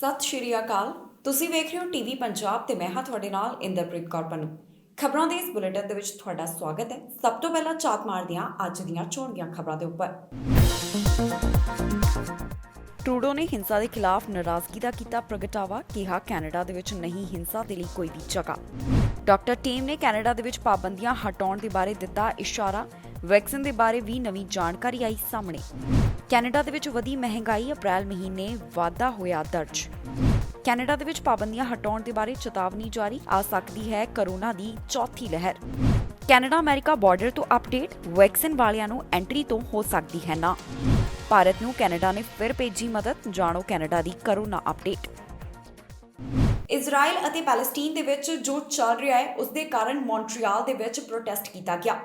ਸਤਿ ਸ਼੍ਰੀ ਅਕਾਲ। ਤੁਸੀਂ ਵੇਖ ਰਹੇ ਹੋ ਟੀਵੀ ਪੰਜਾਬ ਤੇ ਮੈਂ ਹਾਂ ਤੁਹਾਡੇ ਨਾਲ ਇੰਦਰਪ੍ਰੀਤ ਕੌਰ ਪੰਨੂ। ਖਬਰਾਂ ਦੇ ਇਸ ਬੁਲੇਟਿਨ ਦੇ ਵਿੱਚ ਤੁਹਾਡਾ ਸਵਾਗਤ ਹੈ। ਸਭ ਤੋਂ ਪਹਿਲਾਂ ਝਾਤ ਮਾਰਦੇ ਹਾਂ ਅੱਜ ਦੀਆਂ ਚੋਣਵੀਆਂ ਖਬਰਾਂ ਦੇ ਉੱਪਰ। ਟਰੂਡੋ ਨੇ ਹਿੰਸਾ ਦੇ ਖਿਲਾਫ ਨਾਰਾਜ਼ਗੀ ਦਾ ਕੀਤਾ ਪ੍ਰਗਟਾਵਾ, ਕਿਹਾ ਕੈਨੇਡਾ ਦੇ ਵਿੱਚ ਨਹੀਂ ਹਿੰਸਾ ਦੇ ਲਈ ਕੋਈ ਵੀ ਜਗ੍ਹਾ। ਡਾਕਟਰ ਟੀਮ ਨੇ ਕੈਨੇਡਾ ਦੇ ਵਿੱਚ ਪਾਬੰਦੀਆਂ ਹਟਾਉਣ ਦੇ ਬਾਰੇ ਦਿੱਤਾ ਇਸ਼ਾਰਾ, ਵੈਕਸੀਨ ਦੇ ਬਾਰੇ ਵੀ ਨਵੀਂ ਜਾਣਕਾਰੀ ਆਈ ਸਾਹਮਣੇ। ਕੈਨੇਡਾ ਦੇ ਵਿੱਚ ਵਧੀ ਮਹਿੰਗਾਈ, ਅਪ੍ਰੈਲ ਮਹੀਨੇ ਵਾਧਾ ਹੋਇਆ ਦਰਜ। ਕੈਨੇਡਾ ਦੇ ਵਿੱਚ ਪਾਬੰਦੀਆਂ ਹਟਾਉਣ ਦੇ ਬਾਰੇ ਚੇਤਾਵਨੀ ਜਾਰੀ, ਆ ਸਕਦੀ ਹੈ ਕਰੋਨਾ ਦੀ ਚੌਥੀ ਲਹਿਰ। ਕੈਨੇਡਾ ਅਮਰੀਕਾ ਬਾਰਡਰ ਤੋਂ ਅਪਡੇਟ, ਵੈਕਸੀਨ ਵਾਲਿਆਂ ਨੂੰ ਐਂਟਰੀ ਤੋਂ ਹੋ ਸਕਦੀ ਹੈ ਨਾ। ਭਾਰਤ ਨੂੰ ਕੈਨੇਡਾ ਨੇ ਫਿਰ ਭੇਜੀ ਮਦਦ, ਜਾਣੋ ਕੈਨੇਡਾ ਦੀ ਕਰੋਨਾ ਅਪਡੇਟ। ਇਜ਼ਰਾਈਲ ਅਤੇ ਪੈਲਸਟੀਨ ਦੇ ਵਿੱਚ ਜੋ ਚੱਲ ਰਿਹਾ ਹੈ ਉਸ ਦੇ ਕਾਰਨ ਮੌਂਟਰੀਆਲ ਦੇ ਵਿੱਚ ਪ੍ਰੋਟੈਸਟ ਕੀਤਾ ਗਿਆ।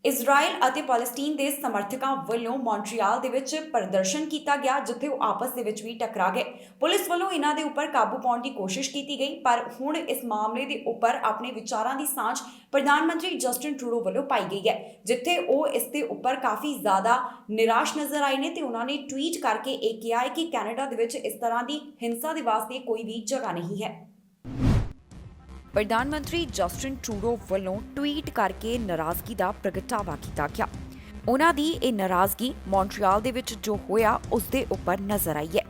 ਇਜ਼ਰਾਈਲ ਅਤੇ ਪੈਲਸਟੀਨ ਦੇ ਸਮਰਥਕਾਂ ਵੱਲੋਂ ਮੌਂਟਰੀਆਲ ਦੇ ਵਿੱਚ ਪ੍ਰਦਰਸ਼ਨ ਕੀਤਾ ਗਿਆ, ਜਿੱਥੇ ਉਹ ਆਪਸ ਦੇ ਵਿੱਚ ਵੀ ਟਕਰਾ ਗਏ। ਪੁਲਿਸ ਵੱਲੋਂ ਇਹਨਾਂ ਦੇ ਉੱਪਰ ਕਾਬੂ ਪਾਉਣ ਦੀ ਕੋਸ਼ਿਸ਼ ਕੀਤੀ ਗਈ, ਪਰ ਹੁਣ ਇਸ ਮਾਮਲੇ ਦੇ ਉੱਪਰ ਆਪਣੇ ਵਿਚਾਰਾਂ ਦੀ ਸਾਂਝ ਪ੍ਰਧਾਨ ਮੰਤਰੀ ਜਸਟਿਨ ਟਰੂਡੋ ਵੱਲੋਂ ਪਾਈ ਗਈ ਹੈ, ਜਿੱਥੇ ਉਹ ਇਸ ਦੇ ਉੱਪਰ ਕਾਫੀ ਜ਼ਿਆਦਾ ਨਿਰਾਸ਼ ਨਜ਼ਰ ਆਏ ਨੇ ਤੇ ਉਹਨਾਂ ਨੇ ਟਵੀਟ ਕਰਕੇ ਇਹ ਕਿਹਾ ਹੈ ਕਿ ਕੈਨੇਡਾ ਦੇ ਵਿੱਚ ਇਸ ਤਰ੍ਹਾਂ ਦੀ ਹਿੰਸਾ ਦੇ ਵਾਸਤੇ ਕੋਈ ਵੀ ਜਗ੍ਹਾ ਨਹੀਂ ਹੈ। ਪ੍ਰਧਾਨ ਮੰਤਰੀ ਜਸਟਿਨ ਟਰੂਡੋ ਵੱਲੋਂ ਟਵੀਟ ਕਰਕੇ ਨਾਰਾਜ਼ਗੀ ਦਾ ਪ੍ਰਗਟਾਵਾ ਕੀਤਾ ਗਿਆ। ਉਹਨਾਂ ਦੀ ਇਹ ਨਾਰਾਜ਼ਗੀ ਮੌਂਟਰੀਆਲ ਦੇ ਵਿੱਚ ਜੋ ਹੋਇਆ ਉਸ ਦੇ ਉੱਪਰ ਨਜ਼ਰ ਆਈ ਹੈ।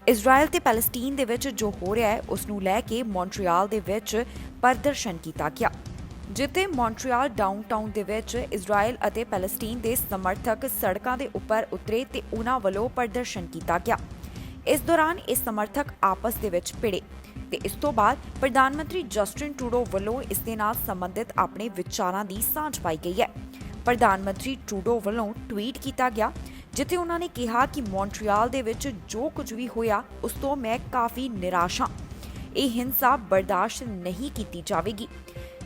ਇਜ਼ਰਾਈਲ ਤੇ ਪੈਲਸਟੀਨ ਦੇ ਵਿੱਚ ਜੋ ਹੋ ਰਿਹਾ ਹੈ ਉਸ ਨੂੰ ਲੈ ਕੇ ਮੌਂਟਰੀਆਲ ਦੇ ਵਿੱਚ ਪ੍ਰਦਰਸ਼ਨ ਕੀਤਾ ਗਿਆ, ਜਿੱਥੇ ਮੌਂਟਰੀਆਲ ਡਾਊਨਟਾਊਨ ਦੇ ਵਿੱਚ ਇਜ਼ਰਾਈਲ ਅਤੇ ਪੈਲਸਟੀਨ ਦੇ ਸਮਰਥਕ ਸੜਕਾਂ ਦੇ ਉੱਪਰ ਉਤਰੇ ਤੇ ਉਹਨਾਂ ਵੱਲੋਂ ਪ੍ਰਦਰਸ਼ਨ ਕੀਤਾ ਗਿਆ। ਇਸ ਦੌਰਾਨ ਇਹ ਸਮਰਥਕ ਆਪਸ ਦੇ ਵਿੱਚ ਭਿੜੇ ਤੇ ਇਸ ਤੋਂ ਬਾਅਦ ਪ੍ਰਧਾਨ ਮੰਤਰੀ ਜਸਟਿਨ ਟਰੂਡੋ ਵੱਲੋਂ ਇਸ ਦੇ ਨਾਲ ਸੰਬੰਧਿਤ ਆਪਣੇ ਵਿਚਾਰਾਂ ਦੀ ਸਾਂਝ ਪਾਈ ਗਈ ਹੈ। ਪ੍ਰਧਾਨ ਮੰਤਰੀ ਟਰੂਡੋ ਵੱਲੋਂ ਟਵੀਟ ਕੀਤਾ ਗਿਆ, ਜਿੱਥੇ ਉਹਨਾਂ ਨੇ ਕਿਹਾ ਕਿ ਮੌਂਟਰੀਆਲ ਦੇ ਵਿੱਚ ਜੋ ਕੁਝ ਵੀ ਹੋਇਆ ਉਸ ਤੋਂ ਮੈਂ ਕਾਫੀ ਨਿਰਾਸ਼ ਹਾਂ। ਇਹ ਹਿੰਸਾ ਬਰਦਾਸ਼ਤ ਨਹੀਂ ਕੀਤੀ ਜਾਵੇਗੀ।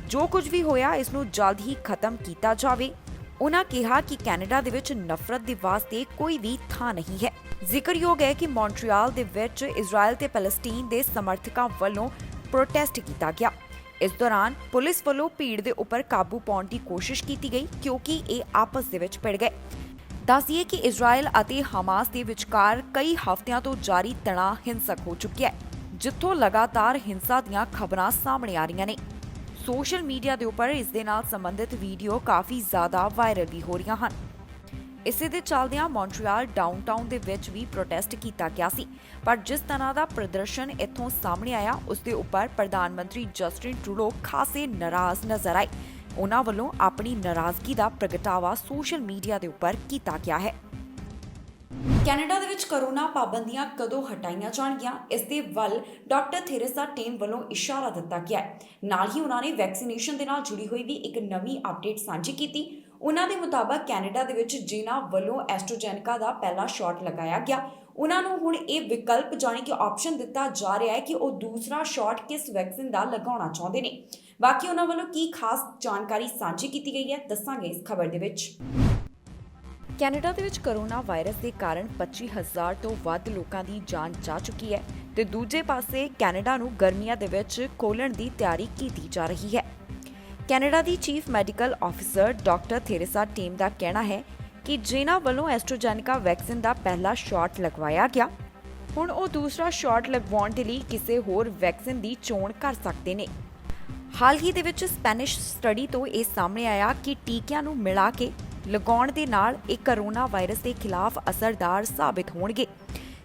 ਜੋ ਕੁਝ ਵੀ ਹੋਇਆ ਇਸ ਨੂੰ ਜਲਦ ਹੀ ਖਤਮ ਕੀਤਾ ਜਾਵੇ। ਉਹਨਾਂ ਕਿਹਾ ਕਿ ਕੈਨੇਡਾ ਦੇ ਵਿੱਚ ਨਫ਼ਰਤ ਦੇ ਵਾਸਤੇ ਕੋਈ ਵੀ ਥਾਂ ਨਹੀਂ ਹੈ। ਜ਼ਿਕਰਯੋਗ ਹੈ ਕਿ ਮੌਂਟਰੀਆਲ ਦੇ ਵਿੱਚ ਇਜ਼ਰਾਈਲ ਤੇ ਪੈਲਸਟੀਨ ਦੇ ਸਮਰਥਕਾਂ ਵੱਲੋਂ ਪ੍ਰੋਟੈਸਟ ਕੀਤਾ ਗਿਆ। ਇਸ ਦੌਰਾਨ ਪੁਲਿਸ ਵੱਲੋਂ ਭੀੜ ਦੇ ਉੱਪਰ ਕਾਬੂ ਪਾਉਣ ਦੀ ਕੋਸ਼ਿਸ਼ ਕੀਤੀ ਗਈ, ਕਿਉਂਕਿ ਇਹ ਆਪਸ ਦੇ ਵਿੱਚ ਭਿੜ ਗਏ। ਦੱਸੀਏ ਕਿ ਇਜ਼ਰਾਈਲ ਅਤੇ ਹਮਾਸ ਦੇ ਵਿਚਕਾਰ ਕਈ ਹਫ਼ਤਿਆਂ ਤੋਂ ਜਾਰੀ ਤਣਾਅ ਹਿੰਸਕ ਹੋ ਚੁੱਕਿਆ ਹੈ, ਜਿੱਥੋਂ ਲਗਾਤਾਰ ਹਿੰਸਾ ਦੀਆਂ ਖਬਰਾਂ ਸਾਹਮਣੇ ਆ ਰਹੀਆਂ ਨੇ। ਸੋਸ਼ਲ ਮੀਡੀਆ ਦੇ ਉੱਪਰ ਇਸ ਦੇ ਨਾਲ ਸੰਬੰਧਿਤ ਵੀਡੀਓ ਕਾਫੀ ਜ਼ਿਆਦਾ ਵਾਇਰਲ ਵੀ ਹੋ ਰਹੀਆਂ ਹਨ। ਇਸੇ ਦੇ ਚੱਲਦਿਆਂ ਮੌਂਟਰੀਆਲ ਡਾਊਨਟਾਊਨ ਦੇ ਵਿੱਚ ਵੀ ਪ੍ਰੋਟੈਸਟ ਕੀਤਾ ਗਿਆ ਸੀ, ਪਰ ਜਿਸ ਤਰ੍ਹਾਂ ਦਾ ਪ੍ਰਦਰਸ਼ਨ ਇੱਥੋਂ ਸਾਹਮਣੇ ਆਇਆ ਉਸ ਦੇ ਉੱਪਰ ਪ੍ਰਧਾਨ ਮੰਤਰੀ ਜਸਟਿਨ ਟਰੂਡੋ ਖਾਸੇ ਨਾਰਾਜ਼ ਨਜ਼ਰ ਆਏ। ਉਹਨਾਂ ਵੱਲੋਂ ਆਪਣੀ ਨਾਰਾਜ਼ਗੀ ਦਾ ਪ੍ਰਗਟਾਵਾ ਸੋਸ਼ਲ ਮੀਡੀਆ ਦੇ ਉੱਪਰ ਕੀਤਾ ਗਿਆ ਹੈ। ਕੈਨੇਡਾ ਦੇ ਵਿੱਚ ਕਰੋਨਾ ਪਾਬੰਦੀਆਂ ਕਦੋਂ ਹਟਾਈਆਂ ਜਾਣਗੀਆਂ, ਇਸ ਦੇ ਵੱਲ ਡਾਕਟਰ ਥੇਰੇਸਾ ਟੇਮ ਵੱਲੋਂ ਇਸ਼ਾਰਾ ਦਿੱਤਾ ਗਿਆ ਹੈ। ਨਾਲ ਹੀ ਉਹਨਾਂ ਨੇ ਵੈਕਸੀਨੇਸ਼ਨ ਦੇ ਨਾਲ ਜੁੜੀ ਹੋਈ ਵੀ ਇੱਕ ਨਵੀਂ ਅਪਡੇਟ ਸਾਂਝੀ ਕੀਤੀ। ਉਹਨਾਂ ਦੇ ਮੁਤਾਬਕ ਕੈਨੇਡਾ ਦੇ ਵਿੱਚ ਜਿਨ੍ਹਾਂ ਵੱਲੋਂ ਐਸਟ੍ਰਾਜੈਨੇਕਾ ਦਾ ਪਹਿਲਾ ਸ਼ਾਟ ਲਗਾਇਆ ਗਿਆ, ਉਹਨਾਂ ਨੂੰ ਹੁਣ ਇਹ ਵਿਕਲਪ ਜਾਣੀ ਕਿ ਆਪਸ਼ਨ ਦਿੱਤਾ ਜਾ ਰਿਹਾ ਹੈ ਕਿ ਉਹ ਦੂਸਰਾ ਸ਼ਾਟ ਕਿਸ ਵੈਕਸੀਨ ਦਾ ਲਗਾਉਣਾ ਚਾਹੁੰਦੇ ਨੇ। ਬਾਕੀ ਉਹਨਾਂ ਵੱਲੋਂ ਕੀ ਖਾਸ ਜਾਣਕਾਰੀ ਸਾਂਝੀ ਕੀਤੀ ਗਈ ਹੈ, ਦੱਸਾਂਗੇ ਇਸ ਖਬਰ ਦੇ ਵਿੱਚ। ਕੈਨੇਡਾ ਦੇ ਵਿੱਚ ਕਰੋਨਾ ਵਾਇਰਸ ਦੇ ਕਾਰਨ 25,000 ਤੋਂ ਵੱਧ ਲੋਕਾਂ ਦੀ ਜਾਨ ਜਾ ਚੁੱਕੀ ਹੈ ਤੇ ਦੂਜੇ ਪਾਸੇ ਕੈਨੇਡਾ ਨੂੰ ਗਰਮੀਆਂ ਦੇ ਵਿੱਚ ਖੋਲ੍ਹਣ ਦੀ ਤਿਆਰੀ ਕੀਤੀ ਜਾ ਰਹੀ ਹੈ। ਕੈਨੇਡਾ ਦੀ chief medical officer doctor Theresa Tam ਦਾ ਕਹਿਣਾ ਹੈ ਕਿ ਜਿਨ੍ਹਾਂ ਵੱਲੋਂ ਐਸਟ੍ਰਾਜੈਨੇਕਾ ਵੈਕਸੀਨ ਦਾ ਪਹਿਲਾ ਸ਼ਾਟ ਲਗਵਾਇਆ ਗਿਆ, ਹੁਣ ਉਹ ਦੂਸਰਾ ਸ਼ਾਟ ਲਗਵਾਉਣ ਦੇ ਲਈ ਕਿਸੇ ਹੋਰ ਵੈਕਸੀਨ ਦੀ ਚੋਣ ਕਰ ਸਕਦੇ ਨੇ। ਹਾਲ ਹੀ ਦੇ ਵਿੱਚ ਸਪੈਨਿਸ਼ ਸਟੱਡੀ ਤੋਂ ਇਹ ਸਾਹਮਣੇ ਆਇਆ ਕਿ ਟੀਕਿਆਂ ਨੂੰ ਮਿਲਾ ਕੇ ਲਗਾਉਣ ਦੇ ਨਾਲ ਇਹ ਕਰੋਨਾ ਵਾਇਰਸ ਦੇ ਖਿਲਾਫ ਅਸਰਦਾਰ ਸਾਬਿਤ ਹੋਣਗੇ।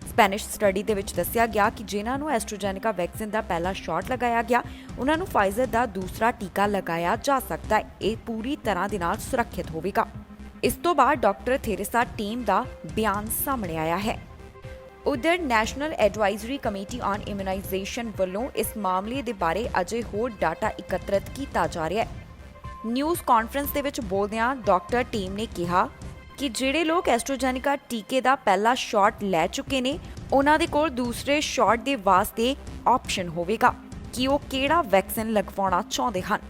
ਸਪੈਨਿਸ਼ ਸਟੱਡੀ ਦੇ ਵਿੱਚ ਦੱਸਿਆ ਗਿਆ ਕਿ ਜਿਨ੍ਹਾਂ ਨੂੰ ਐਸਟ੍ਰਾਜੈਨੇਕਾ ਵੈਕਸੀਨ ਦਾ ਪਹਿਲਾ ਸ਼ਾਟ ਲਗਾਇਆ ਗਿਆ, ਉਹਨਾਂ ਨੂੰ ਫਾਈਜ਼ਰ ਦਾ ਦੂਸਰਾ ਟੀਕਾ ਲਗਾਇਆ ਜਾ ਸਕਦਾ ਹੈ। ਇਹ ਪੂਰੀ ਤਰ੍ਹਾਂ ਦੇ ਨਾਲ ਸੁਰੱਖਿਅਤ ਹੋਵੇਗਾ। ਇਸ ਤੋਂ ਬਾਅਦ ਡਾਕਟਰ ਥੇਰੇਸਾ ਟੀਮ ਦਾ ਬਿਆਨ ਸਾਹਮਣੇ ਆਇਆ ਹੈ। ਉਧਰ ਨੈਸ਼ਨਲ ਐਡਵਾਈਜ਼ਰੀ ਕਮੇਟੀ ਔਨ ਇਮਿਊਨਾਈਜ਼ੇਸ਼ਨ ਵੱਲੋਂ ਇਸ ਮਾਮਲੇ ਦੇ ਬਾਰੇ ਅਜੇ ਹੋਰ ਡਾਟਾ ਇਕੱਤਰਿਤ ਕੀਤਾ ਜਾ ਰਿਹਾ ਹੈ। ਨਿਊਜ਼ ਕਾਨਫਰੰਸ ਦੇ ਵਿੱਚ ਬੋਲਦਿਆਂ ਡਾਕਟਰ ਟੀਮ ਨੇ ਕਿਹਾ ਕਿ ਜਿਹੜੇ ਲੋਕ ਐਸਟ੍ਰਾਜੈਨੇਕਾ ਟੀਕੇ ਦਾ ਪਹਿਲਾ ਸ਼ਾਟ ਲੈ ਚੁੱਕੇ ਨੇ, ਉਹਨਾਂ ਦੇ ਕੋਲ ਦੂਸਰੇ ਸ਼ਾਟ ਦੇ ਵਾਸਤੇ ਆਪਸ਼ਨ ਹੋਵੇਗਾ ਕਿ ਉਹ ਕਿਹੜਾ ਵੈਕਸੀਨ ਲਗਵਾਉਣਾ ਚਾਹੁੰਦੇ ਹਨ।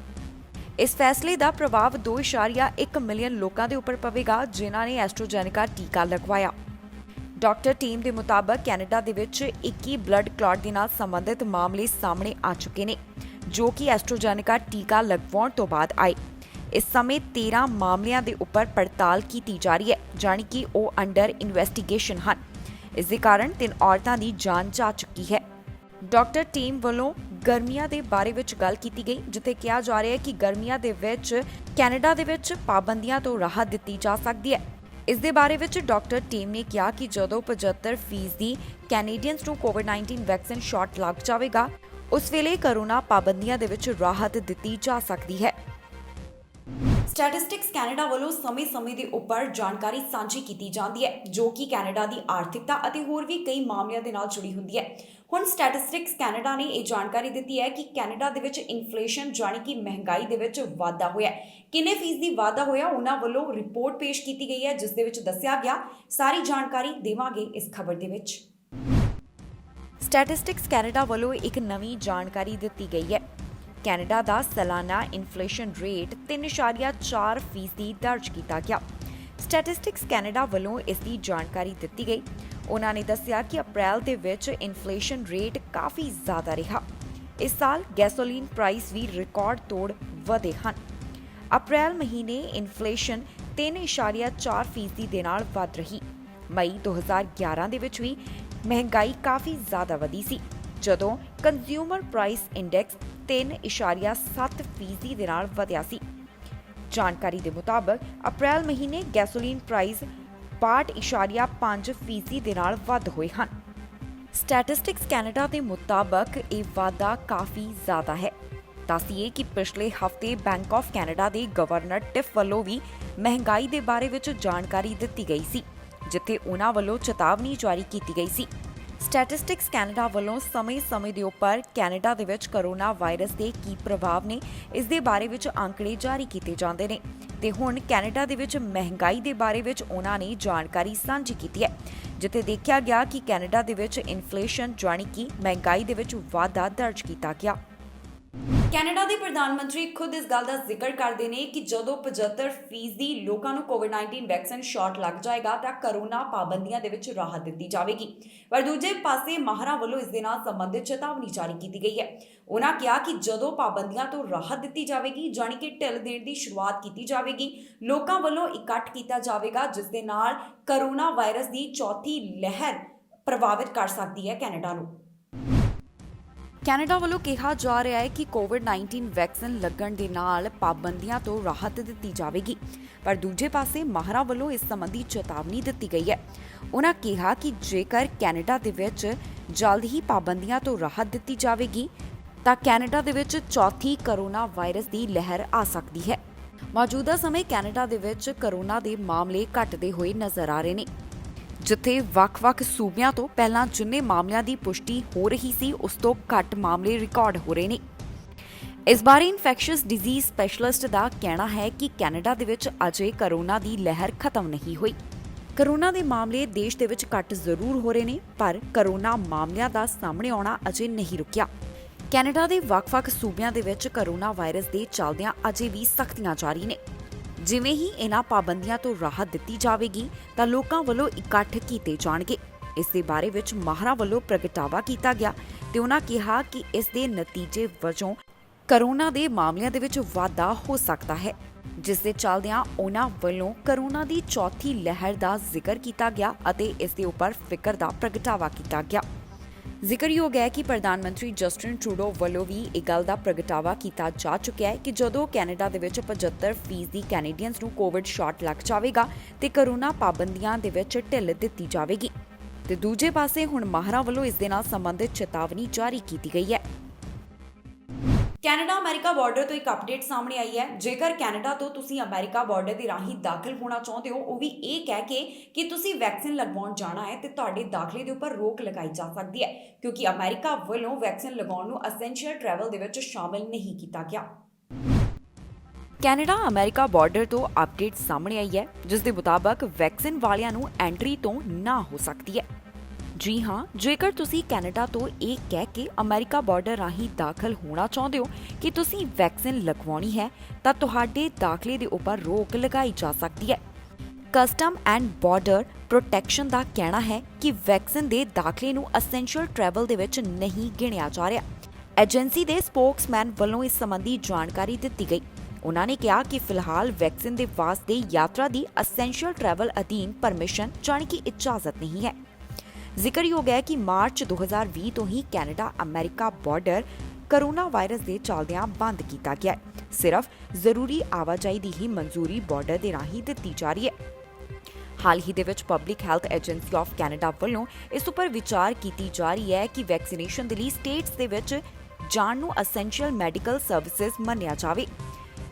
ਇਸ ਫੈਸਲੇ ਦਾ ਪ੍ਰਭਾਵ 2.1 ਮਿਲੀਅਨ ਲੋਕਾਂ ਦੇ ਉੱਪਰ ਪਵੇਗਾ ਜਿਨ੍ਹਾਂ ਨੇ ਐਸਟ੍ਰਾਜੈਨੇਕਾ ਟੀਕਾ ਲਗਵਾਇਆ। ਡਾਕਟਰ ਟੀਮ ਦੇ ਮੁਤਾਬਕ ਕੈਨੇਡਾ ਦੇ ਵਿੱਚ 21 ਬਲੱਡ ਕਲੌਟ ਦੇ ਨਾਲ ਸੰਬੰਧਿਤ ਮਾਮਲੇ ਸਾਹਮਣੇ ਆ ਚੁੱਕੇ ਨੇ, ਜੋ ਕਿ ਐਸਟ੍ਰਾਜੈਨੇਕਾ ਟੀਕਾ ਲਗਵਾਉਣ ਤੋਂ ਬਾਅਦ ਆਏ। ਇਸ ਸਮੇਂ 13 ਮਾਮਲਿਆਂ ਦੇ ਉੱਪਰ ਪੜਤਾਲ ਕੀਤੀ ਜਾ ਰਹੀ ਹੈ, ਜਾਣੀ ਕਿ ਉਹ ਅੰਡਰ ਇਨਵੈਸਟੀਗੇਸ਼ਨ ਹਨ। ਇਸ ਦੇ ਕਾਰਨ 3 ਔਰਤਾਂ ਦੀ ਜਾਨ ਜਾ ਚੁੱਕੀ ਹੈ। ਡਾਕਟਰ ਟੀਮ ਵੱਲੋਂ ਗਰਮੀਆਂ ਦੇ ਬਾਰੇ ਵਿੱਚ ਗੱਲ ਕੀਤੀ ਗਈ, ਜਿੱਥੇ ਕਿਹਾ ਜਾ ਰਿਹਾ ਹੈ ਕਿ ਗਰਮੀਆਂ ਦੇ ਵਿੱਚ ਕੈਨੇਡਾ ਦੇ ਵਿੱਚ ਪਾਬੰਦੀਆਂ ਤੋਂ ਰਾਹਤ ਦਿੱਤੀ ਜਾ ਸਕਦੀ ਹੈ। ਇਸ ਦੇ ਬਾਰੇ ਵਿੱਚ ਡਾਕਟਰ ਟੀਮ ਨੇ ਕਿਹਾ ਕਿ ਜਦੋਂ 75% ਕੈਨੇਡੀਅਨਸ ਨੂੰ ਕੋਵਿਡ-19 ਵੈਕਸੀਨ ਸ਼ਾਟ ਲੱਗ ਜਾਵੇਗਾ, ਉਸ ਵੇਲੇ ਕਰੋਨਾ ਪਾਬੰਦੀਆਂ ਦੇ ਵਿੱਚ ਰਾਹਤ ਦਿੱਤੀ ਜਾ ਸਕਦੀ ਹੈ। ਸਟੈਟਿਸਟਿਕਸ ਕੈਨੇਡਾ ਵੱਲੋਂ ਸਮੇਂ-ਸਮੇਂ ਦੇ ਉੱਪਰ ਜਾਣਕਾਰੀ ਸਾਂਝੀ ਕੀਤੀ ਜਾਂਦੀ ਹੈ, ਜੋ ਕਿ ਕੈਨੇਡਾ ਦੀ ਆਰਥਿਕਤਾ ਅਤੇ ਹੋਰ ਵੀ ਕਈ ਮਾਮਲਿਆਂ ਦੇ ਨਾਲ ਜੁੜੀ ਹੁੰਦੀ ਹੈ। ਹੁਣ ਸਟੈਟਿਸਟਿਕਸ ਕੈਨੇਡਾ ਨੇ ਇਹ ਜਾਣਕਾਰੀ ਦਿੱਤੀ ਹੈ ਕਿ ਕੈਨੇਡਾ ਦੇ ਵਿੱਚ ਇਨਫਲੇਸ਼ਨ ਜਾਣੀ ਕਿ ਮਹਿੰਗਾਈ ਦੇ ਵਿੱਚ ਵਾਧਾ ਹੋਇਆ। ਕਿੰਨੇ ਫੀਸਦੀ ਵਾਧਾ ਹੋਇਆ, ਉਹਨਾਂ ਵੱਲੋਂ ਰਿਪੋਰਟ ਪੇਸ਼ ਕੀਤੀ ਗਈ ਹੈ, ਜਿਸ ਦੇ ਵਿੱਚ ਦੱਸਿਆ ਗਿਆ। ਸਾਰੀ ਜਾਣਕਾਰੀ ਦੇਵਾਂਗੇ ਇਸ ਖਬਰ ਦੇ ਵਿੱਚ। ਸਟੈਟਿਸਟਿਕਸ ਕੈਨੇਡਾ ਵੱਲੋਂ ਇੱਕ ਨਵੀਂ ਜਾਣਕਾਰੀ ਦਿੱਤੀ ਗਈ ਹੈ। ਕੈਨੇਡਾ ਦਾ ਸਾਲਾਨਾ ਇਨਫਲੇਸ਼ਨ ਰੇਟ 3.4% ਦਰਜ ਕੀਤਾ ਗਿਆ। ਸਟੈਟਿਸਟਿਕਸ ਕੈਨੇਡਾ ਵੱਲੋਂ ਇਸ ਦੀ ਜਾਣਕਾਰੀ ਦਿੱਤੀ ਗਈ। ਉਹਨਾਂ ਨੇ ਦੱਸਿਆ ਕਿ ਅਪ੍ਰੈਲ ਦੇ ਵਿੱਚ ਇਨਫਲੇਸ਼ਨ ਰੇਟ ਕਾਫੀ ਜ਼ਿਆਦਾ ਰਿਹਾ। ਇਸ ਸਾਲ ਗੈਸੋਲੀਨ ਪ੍ਰਾਈਸ ਵੀ ਰਿਕਾਰਡ ਤੋੜ ਵਧੇ ਹਨ। ਅਪ੍ਰੈਲ ਮਹੀਨੇ ਇਨਫਲੇਸ਼ਨ 3.4% ਦੇ ਨਾਲ ਵਧ ਰਹੀ। ਮਈ 2011 ਦੇ ਵਿੱਚ ਵੀ ਮਹਿੰਗਾਈ ਕਾਫੀ ਜ਼ਿਆਦਾ ਵਧੀ ਸੀ, ਜਦੋਂ ਕੰਜ਼ਿਊਮਰ ਪ੍ਰਾਈਸ ਇੰਡੈਕਸ 3.7% ਦੇ ਨਾਲ ਵਧਿਆ ਸੀ। ਜਾਣਕਾਰੀ ਦੇ ਮੁਤਾਬਕ ਅਪ੍ਰੈਲ ਮਹੀਨੇ ਗੈਸੋਲੀਨ ਪ੍ਰਾਈਸ 62.5% ਦੇ ਨਾਲ ਵਧ ਹੋਏ ਹਨ। ਸਟੈਟਿਸਟਿਕਸ ਕੈਨੇਡਾ ਦੇ ਮੁਤਾਬਕ ਇਹ ਵਾਧਾ ਕਾਫੀ ਜ਼ਿਆਦਾ ਹੈ। ਦੱਸੀਏ ਕਿ ਪਿਛਲੇ ਹਫ਼ਤੇ ਬੈਂਕ ਆਫ ਕੈਨੇਡਾ ਦੇ ਗਵਰਨਰ ਟਿਫ ਵੱਲੋਂ ਵੀ ਮਹਿੰਗਾਈ ਦੇ ਬਾਰੇ ਵਿੱਚ ਜਾਣਕਾਰੀ ਦਿੱਤੀ ਗਈ ਸੀ, ਜਿੱਥੇ ਉਹਨਾਂ ਵੱਲੋਂ ਚੇਤਾਵਨੀ ਜਾਰੀ ਕੀਤੀ ਗਈ ਸੀ। ਸਟੈਟਿਸਟਿਕਸ ਕੈਨੇਡਾ ਵੱਲੋਂ ਸਮੇਂ-ਸਮੇਂ ਦੇ ਉੱਪਰ ਕੈਨੇਡਾ ਦੇ ਵਿੱਚ ਕਰੋਨਾ ਵਾਇਰਸ ਦੇ ਕੀ ਪ੍ਰਭਾਵ ਨੇ, ਇਸ ਦੇ ਬਾਰੇ ਵਿੱਚ ਅੰਕੜੇ ਜਾਰੀ ਕੀਤੇ ਜਾਂਦੇ ਨੇ ਤੇ ਹੁਣ ਕੈਨੇਡਾ ਦੇ ਵਿੱਚ ਮਹਿੰਗਾਈ ਦੇ ਬਾਰੇ ਵਿੱਚ ਉਹਨਾਂ ਨੇ ਜਾਣਕਾਰੀ ਸਾਂਝੀ ਕੀਤੀ ਹੈ, ਜਿੱਥੇ ਦੇਖਿਆ ਗਿਆ ਕਿ ਕੈਨੇਡਾ ਦੇ ਵਿੱਚ ਇਨਫਲੇਸ਼ਨ ਜਾਣੀ ਕਿ ਮਹਿੰਗਾਈ ਦੇ ਵਿੱਚ ਵਾਧਾ ਦਰਜ ਕੀਤਾ ਗਿਆ। ਕੈਨੇਡਾ ਦੇ ਪ੍ਰਧਾਨ ਮੰਤਰੀ ਖੁਦ ਇਸ ਗੱਲ ਦਾ ਜ਼ਿਕਰ ਕਰਦੇ ਨੇ ਕਿ ਜਦੋਂ 75% ਲੋਕਾਂ ਨੂੰ ਕੋਵਿਡ-19 ਵੈਕਸੀਨ ਸ਼ਾਟ ਲੱਗ ਜਾਏਗਾ ਤਾਂ ਕਰੋਨਾ ਪਾਬੰਦੀਆਂ ਦੇ ਵਿੱਚ ਰਾਹਤ ਦਿੱਤੀ ਜਾਵੇਗੀ। ਪਰ ਦੂਜੇ ਪਾਸੇ ਮਾਹਰਾਂ ਵੱਲੋਂ ਇਸ ਦੇ ਨਾਲ ਸੰਬੰਧਿਤ ਚੇਤਾਵਨੀ ਜਾਰੀ ਕੀਤੀ ਗਈ ਹੈ। ਉਹਨਾਂ ਕਿਹਾ ਕਿ ਜਦੋਂ ਪਾਬੰਦੀਆਂ ਤੋਂ ਰਾਹਤ ਦਿੱਤੀ ਜਾਵੇਗੀ, ਜਾਣੀ ਕਿ ਢਿੱਲ ਦੇਣ ਦੀ ਸ਼ੁਰੂਆਤ ਕੀਤੀ ਜਾਵੇਗੀ, ਲੋਕਾਂ ਵੱਲੋਂ ਇਕੱਠ ਕੀਤਾ ਜਾਵੇਗਾ, ਜਿਸ ਦੇ ਨਾਲ ਕਰੋਨਾ ਵਾਇਰਸ ਦੀ ਚੌਥੀ ਲਹਿਰ ਪ੍ਰਭਾਵਿਤ ਕਰ ਸਕਦੀ ਹੈ ਕੈਨੇਡਾ ਨੂੰ। ਕੈਨੇਡਾ ਵੱਲੋਂ ਕਿਹਾ ਜਾ ਰਿਹਾ ਹੈ ਕਿ ਕੋਵਿਡ-19 ਵੈਕਸੀਨ ਲੱਗਣ ਦੇ ਨਾਲ ਪਾਬੰਦੀਆਂ ਤੋਂ ਰਾਹਤ ਦਿੱਤੀ ਜਾਵੇਗੀ, ਪਰ ਦੂਜੇ ਪਾਸੇ ਮਾਹਰਾਂ ਵੱਲੋਂ ਇਸ ਸੰਬੰਧੀ ਚੇਤਾਵਨੀ ਦਿੱਤੀ ਗਈ ਹੈ। ਉਹਨਾਂ ਕਿਹਾ ਕਿ ਜੇਕਰ ਕੈਨੇਡਾ ਦੇ ਵਿੱਚ ਜਲਦ ਹੀ ਪਾਬੰਦੀਆਂ ਤੋਂ ਰਾਹਤ ਦਿੱਤੀ ਜਾਵੇਗੀ ਤਾਂ ਕੈਨੇਡਾ ਦੇ ਵਿੱਚ ਚੌਥੀ ਕਰੋਨਾ ਵਾਇਰਸ ਦੀ ਲਹਿਰ ਆ ਸਕਦੀ ਹੈ। ਮੌਜੂਦਾ ਸਮੇਂ ਕੈਨੇਡਾ ਦੇ ਵਿੱਚ ਕਰੋਨਾ ਦੇ ਮਾਮਲੇ ਘਟਦੇ ਹੋਏ ਨਜ਼ਰ ਆ ਰਹੇ ਨੇ, ਜਿੱਥੇ ਵੱਖ-ਵੱਖ ਸੂਬਿਆਂ ਤੋਂ ਪਹਿਲਾਂ ਜਿੰਨੇ ਮਾਮਲਿਆਂ ਦੀ ਪੁਸ਼ਟੀ ਹੋ ਰਹੀ ਸੀ, ਉਸ ਤੋਂ ਘੱਟ ਮਾਮਲੇ ਰਿਕਾਰਡ ਹੋ ਰਹੇ ਨੇ। ਇਸ ਬਾਰੇ ਇਨਫੈਕਸ਼ੀਅਸ ਡਿਜ਼ੀਜ਼ ਸਪੈਸ਼ਲਿਸਟ ਦਾ ਕਹਿਣਾ ਹੈ ਕਿ ਕੈਨੇਡਾ ਦੇ ਵਿੱਚ ਅਜੇ ਕਰੋਨਾ ਦੀ ਲਹਿਰ ਖਤਮ ਨਹੀਂ ਹੋਈ। ਕਰੋਨਾ ਦੇ ਮਾਮਲੇ ਦੇਸ਼ ਦੇ ਵਿੱਚ ਘੱਟ ਜ਼ਰੂਰ ਹੋ ਰਹੇ ਨੇ, ਪਰ ਕਰੋਨਾ ਮਾਮਲਿਆਂ ਦਾ ਸਾਹਮਣੇ ਆਉਣਾ ਅਜੇ ਨਹੀਂ ਰੁਕਿਆ। ਕੈਨੇਡਾ ਦੇ ਵੱਖ-ਵੱਖ ਸੂਬਿਆਂ ਦੇ ਵਿੱਚ ਕਰੋਨਾ ਵਾਇਰਸ ਦੇ ਚੱਲਦਿਆਂ ਅਜੇ ਵੀ ਸਖਤੀਆਂ ਜਾਰੀ ਨੇ। ਜਿਵੇਂ ਹੀ ਇਹਨਾਂ ਪਾਬੰਦੀਆਂ ਤੋਂ ਰਾਹਤ ਦਿੱਤੀ ਜਾਵੇਗੀ ਤਾਂ ਲੋਕਾਂ ਵੱਲੋਂ ਇਕੱਠ ਕੀਤੇ ਜਾਣਗੇ। ਇਸ ਦੇ ਬਾਰੇ ਵਿੱਚ ਮਾਹਰਾਂ ਵੱਲੋਂ ਪ੍ਰਗਟਾਵਾ ਕੀਤਾ ਗਿਆ ਤੇ ਉਹਨਾਂ ਕਿਹਾ ਕਿ ਇਸ ਦੇ ਨਤੀਜੇ ਵਜੋਂ ਕਰੋਨਾ ਦੇ ਮਾਮਲਿਆਂ ਦੇ ਵਿੱਚ ਵਾਧਾ ਹੋ ਸਕਦਾ ਹੈ, ਜਿਸ ਦੇ ਚੱਲਦਿਆਂ ਉਹਨਾਂ ਵੱਲੋਂ ਕਰੋਨਾ ਦੀ ਚੌਥੀ ਲਹਿਰ ਦਾ ਜ਼ਿਕਰ ਕੀਤਾ ਗਿਆ ਅਤੇ ਇਸ ਦੇ ਉੱਪਰ ਫਿਕਰ ਦਾ ਪ੍ਰਗਟਾਵਾ ਕੀਤਾ ਗਿਆ। ਜ਼ਿਕਰਯੋਗ ਹੈ ਕਿ ਪ੍ਰਧਾਨ ਮੰਤਰੀ ਜਸਟਿਨ ਟਰੂਡੋ ਵੱਲੋਂ ਵੀ ਇਹ ਗੱਲ ਦਾ ਪ੍ਰਗਟਾਵਾ ਕੀਤਾ ਜਾ ਚੁੱਕਿਆ ਹੈ ਕਿ ਜਦੋਂ ਕੈਨੇਡਾ ਦੇ ਵਿੱਚ 75% ਕੈਨੇਡੀਅਨਸ ਨੂੰ ਕੋਵਿਡ ਸ਼ਾਟ ਲੱਗ ਜਾਵੇਗਾ ਤੇ ਕਰੋਨਾ ਪਾਬੰਦੀਆਂ ਦੇ ਵਿੱਚ ਢਿੱਲ ਦਿੱਤੀ ਜਾਵੇਗੀ ਤੇ ਦੂਜੇ ਪਾਸੇ ਹੁਣ ਮਾਹਰਾਂ ਵੱਲੋਂ ਇਸ ਦੇ ਨਾਲ ਸੰਬੰਧਿਤ ਚੇਤਾਵਨੀ ਜਾਰੀ ਕੀਤੀ ਗਈ ਹੈ। ਕੈਨੇਡਾ ਅਮਰੀਕਾ ਬਾਰਡਰ ਤੋਂ ਇੱਕ ਅਪਡੇਟ ਸਾਹਮਣੇ ਆਈ ਹੈ। ਜੇਕਰ ਕੈਨੇਡਾ ਤੋਂ ਤੁਸੀਂ ਅਮਰੀਕਾ ਬਾਰਡਰ ਦੇ ਰਾਹੀਂ ਦਾਖਲ ਹੋਣਾ ਚਾਹੁੰਦੇ ਹੋ, ਉਹ ਵੀ ਇਹ ਕਹਿ ਕੇ ਕਿ ਤੁਸੀਂ ਵੈਕਸੀਨ ਲਗਵਾਉਣ ਜਾਣਾ ਹੈ ਤੇ ਤੁਹਾਡੇ ਦਾਖਲੇ ਦੇ ਉੱਪਰ ਰੋਕ ਲਗਾਈ ਜਾ ਸਕਦੀ ਹੈ, ਕਿਉਂਕਿ ਅਮਰੀਕਾ ਵੱਲੋਂ ਵੈਕਸੀਨ ਲਗਾਉਣ ਨੂੰ ਅਸੈਂਸ਼ੀਅਲ ਟਰੈਵਲ ਦੇ ਵਿੱਚ ਸ਼ਾਮਿਲ ਨਹੀਂ ਕੀਤਾ ਗਿਆ। ਕੈਨੇਡਾ ਅਮਰੀਕਾ ਬਾਰਡਰ ਤੋਂ ਅਪਡੇਟ ਸਾਹਮਣੇ ਆਈ ਹੈ, ਜਿਸ ਦੇ ਮੁਤਾਬਕ ਵੈਕਸੀਨ ਵਾਲਿਆਂ ਨੂੰ ਐਂਟਰੀ ਤੋਂ ਨਾ ਹੋ ਸਕਦੀ ਹੈ। ਜੀ ਹਾਂ, ਜੇਕਰ ਤੁਸੀਂ ਕੈਨੇਡਾ ਤੋਂ ਇਹ ਕਹਿ ਕੇ ਅਮਰੀਕਾ ਬਾਰਡਰ ਰਾਹੀਂ ਦਾਖਲ ਹੋਣਾ ਚਾਹੁੰਦੇ ਹੋ ਕਿ ਤੁਸੀਂ ਵੈਕਸੀਨ ਲਗਵਾਉਣੀ ਹੈ ਤਾਂ ਤੁਹਾਡੇ ਦਾਖਲੇ ਦੇ ਉੱਪਰ ਰੋਕ ਲਗਾਈ ਜਾ ਸਕਦੀ ਹੈ। ਕਸਟਮ ਐਂਡ ਬਾਰਡਰ ਪ੍ਰੋਟੈਕਸ਼ਨ ਦਾ ਕਹਿਣਾ ਹੈ ਕਿ ਵੈਕਸੀਨ ਦੇ ਦਾਖਲੇ ਨੂੰ ਅਸੈਂਸ਼ੀਅਲ ਟਰੈਵਲ ਦੇ ਵਿੱਚ ਨਹੀਂ ਗਿਣਿਆ ਜਾ ਰਿਹਾ। ਏਜੰਸੀ ਦੇ ਸਪੋਕਸਮੈਨ ਵੱਲੋਂ ਇਸ ਸੰਬੰਧੀ ਜਾਣਕਾਰੀ ਦਿੱਤੀ ਗਈ। ਉਹਨਾਂ ਨੇ ਕਿਹਾ ਕਿ ਫਿਲਹਾਲ ਵੈਕਸੀਨ ਦੇ ਵਾਸਤੇ ਯਾਤਰਾ ਦੀ ਅਸੈਂਸ਼ੀਅਲ ਟਰੈਵਲ ਅਧੀਨ ਪਰਮਿਸ਼ਨ ਜਾਣੀ ਕਿ ਇਜਾਜ਼ਤ ਨਹੀਂ ਹੈ। ਜ਼ਿਕਰਯੋਗ ਹੈ ਕਿ ਮਾਰਚ 2020 ਤੋਂ ਹੀ Canada America border corona virus ਦੇ ਚੱਲਦਿਆਂ ਬੰਦ ਕੀਤਾ ਗਿਆ ਹੈ। ਸਿਰਫ ਜ਼ਰੂਰੀ ਆਵਾਜਾਈ ਦੀ ਹੀ ਮਨਜ਼ੂਰੀ ਬਾਰਡਰ ਦੇ ਰਾਹੀਂ ਦਿੱਤੀ ਜਾ ਰਹੀ ਹੈ। ਹਾਲ ਹੀ ਦੇ ਵਿੱਚ public health agency of Canada ਵੱਲੋਂ ਇਸ ਉੱਪਰ ਵਿਚਾਰ ਕੀਤੀ ਜਾ ਰਹੀ ਹੈ ਕਿ ਵੈਕਸੀਨੇਸ਼ਨ ਦੇ ਲਈ ਸਟੇਟਸ ਦੇ ਵਿੱਚ ਜਾਣ ਨੂੰ ਐਸੈਂਸ਼ੀਅਲ ਮੈਡੀਕਲ ਸਰਵਿਸਿਜ਼ ਮੰਨਿਆ ਜਾਵੇ।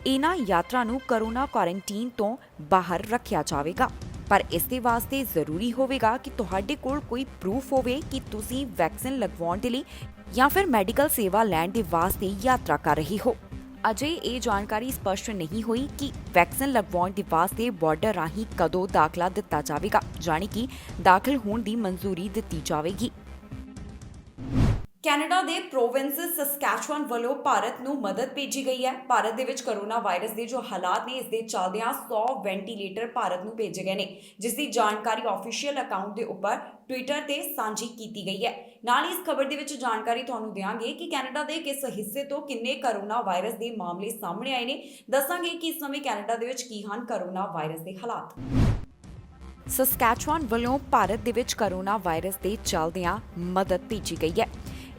ਇਹਨਾਂ ਯਾਤਰਾ ਨੂੰ ਕੋਰੋਨਾ ਕੁਆਰੰਟਾਈਨ ਤੋਂ ਬਾਹਰ ਰੱਖਿਆ ਜਾਵੇਗਾ, ਪਰ ਇਸ ਦੇ ਵਾਸਤੇ ਜ਼ਰੂਰੀ ਹੋਵੇਗਾ ਕਿ ਤੁਹਾਡੇ ਕੋਲ ਕੋਈ ਪ੍ਰੂਫ ਹੋਵੇ ਕਿ ਤੁਸੀਂ ਵੈਕਸੀਨ ਲਗਵਾਉਣ ਦੇ ਲਈ ਜਾਂ ਫਿਰ ਮੈਡੀਕਲ ਸੇਵਾ ਲੈਣ ਦੇ ਵਾਸਤੇ ਯਾਤਰਾ ਕਰ ਰਹੇ ਹੋ। ਅਜੇ ਇਹ ਜਾਣਕਾਰੀ ਸਪਸ਼ਟ ਨਹੀਂ ਹੋਈ ਕਿ ਵੈਕਸੀਨ ਲਗਵਾਉਣ ਦੇ ਵਾਸਤੇ ਬਾਰਡਰ ਰਾਹੀਂ ਕਦੋਂ ਦਾਖਲਾ ਦਿੱਤਾ ਜਾਵੇਗਾ, ਜਾਣੀ ਕਿ ਦਾਖਲ ਹੋਣ ਦੀ ਮਨਜ਼ੂਰੀ ਦਿੱਤੀ ਜਾਵੇਗੀ। ਕੈਨੇਡਾ ਦੇ ਪ੍ਰੋਵਿੰਸ ਸਸਕੈਚੁਆਨ ਵੱਲੋਂ ਭਾਰਤ ਨੂੰ ਮਦਦ ਭੇਜੀ ਗਈ ਹੈ। ਭਾਰਤ ਦੇ ਵਿੱਚ ਕੋਰੋਨਾ ਵਾਇਰਸ ਦੇ ਜੋ ਹਾਲਾਤ ਨੇ, ਇਸ ਦੇ ਚੱਲਦਿਆਂ 100 ਵੈਂਟੀਲੇਟਰ ਭਾਰਤ ਨੂੰ ਭੇਜੇ ਗਏ ਨੇ, ਜਿਸ ਦੀ ਜਾਣਕਾਰੀ ਆਫੀਸ਼ੀਅਲ ਅਕਾਊਂਟ ਦੇ ਉੱਪਰ ਟਵਿੱਟਰ ਤੇ ਸਾਂਝੀ ਕੀਤੀ ਗਈ ਹੈ। ਨਾਲ ਹੀ ਇਸ ਖਬਰ ਦੇ ਵਿੱਚ ਜਾਣਕਾਰੀ ਤੁਹਾਨੂੰ ਦੇਵਾਂਗੇ ਕਿ ਕੈਨੇਡਾ ਦੇ ਕਿਸ ਹਿੱਸੇ ਤੋਂ ਕਿੰਨੇ ਕੋਰੋਨਾ ਵਾਇਰਸ ਦੇ ਮਾਮਲੇ ਸਾਹਮਣੇ ਆਏ ਨੇ। ਦੱਸਾਂਗੇ ਕਿ ਇਸ ਸਮੇਂ ਕੈਨੇਡਾ ਦੇ ਵਿੱਚ ਕੀ ਹਨ ਕੋਰੋਨਾ ਵਾਇਰਸ ਦੇ ਹਾਲਾਤ। ਸਸਕੈਚੁਆਨ ਵੱਲੋਂ ਭਾਰਤ ਦੇ ਵਿੱਚ ਕੋਰੋਨਾ ਵਾਇਰਸ ਦੇ ਚੱਲਦਿਆਂ ਮਦਦ ਭੇਜੀ ਗਈ ਹੈ।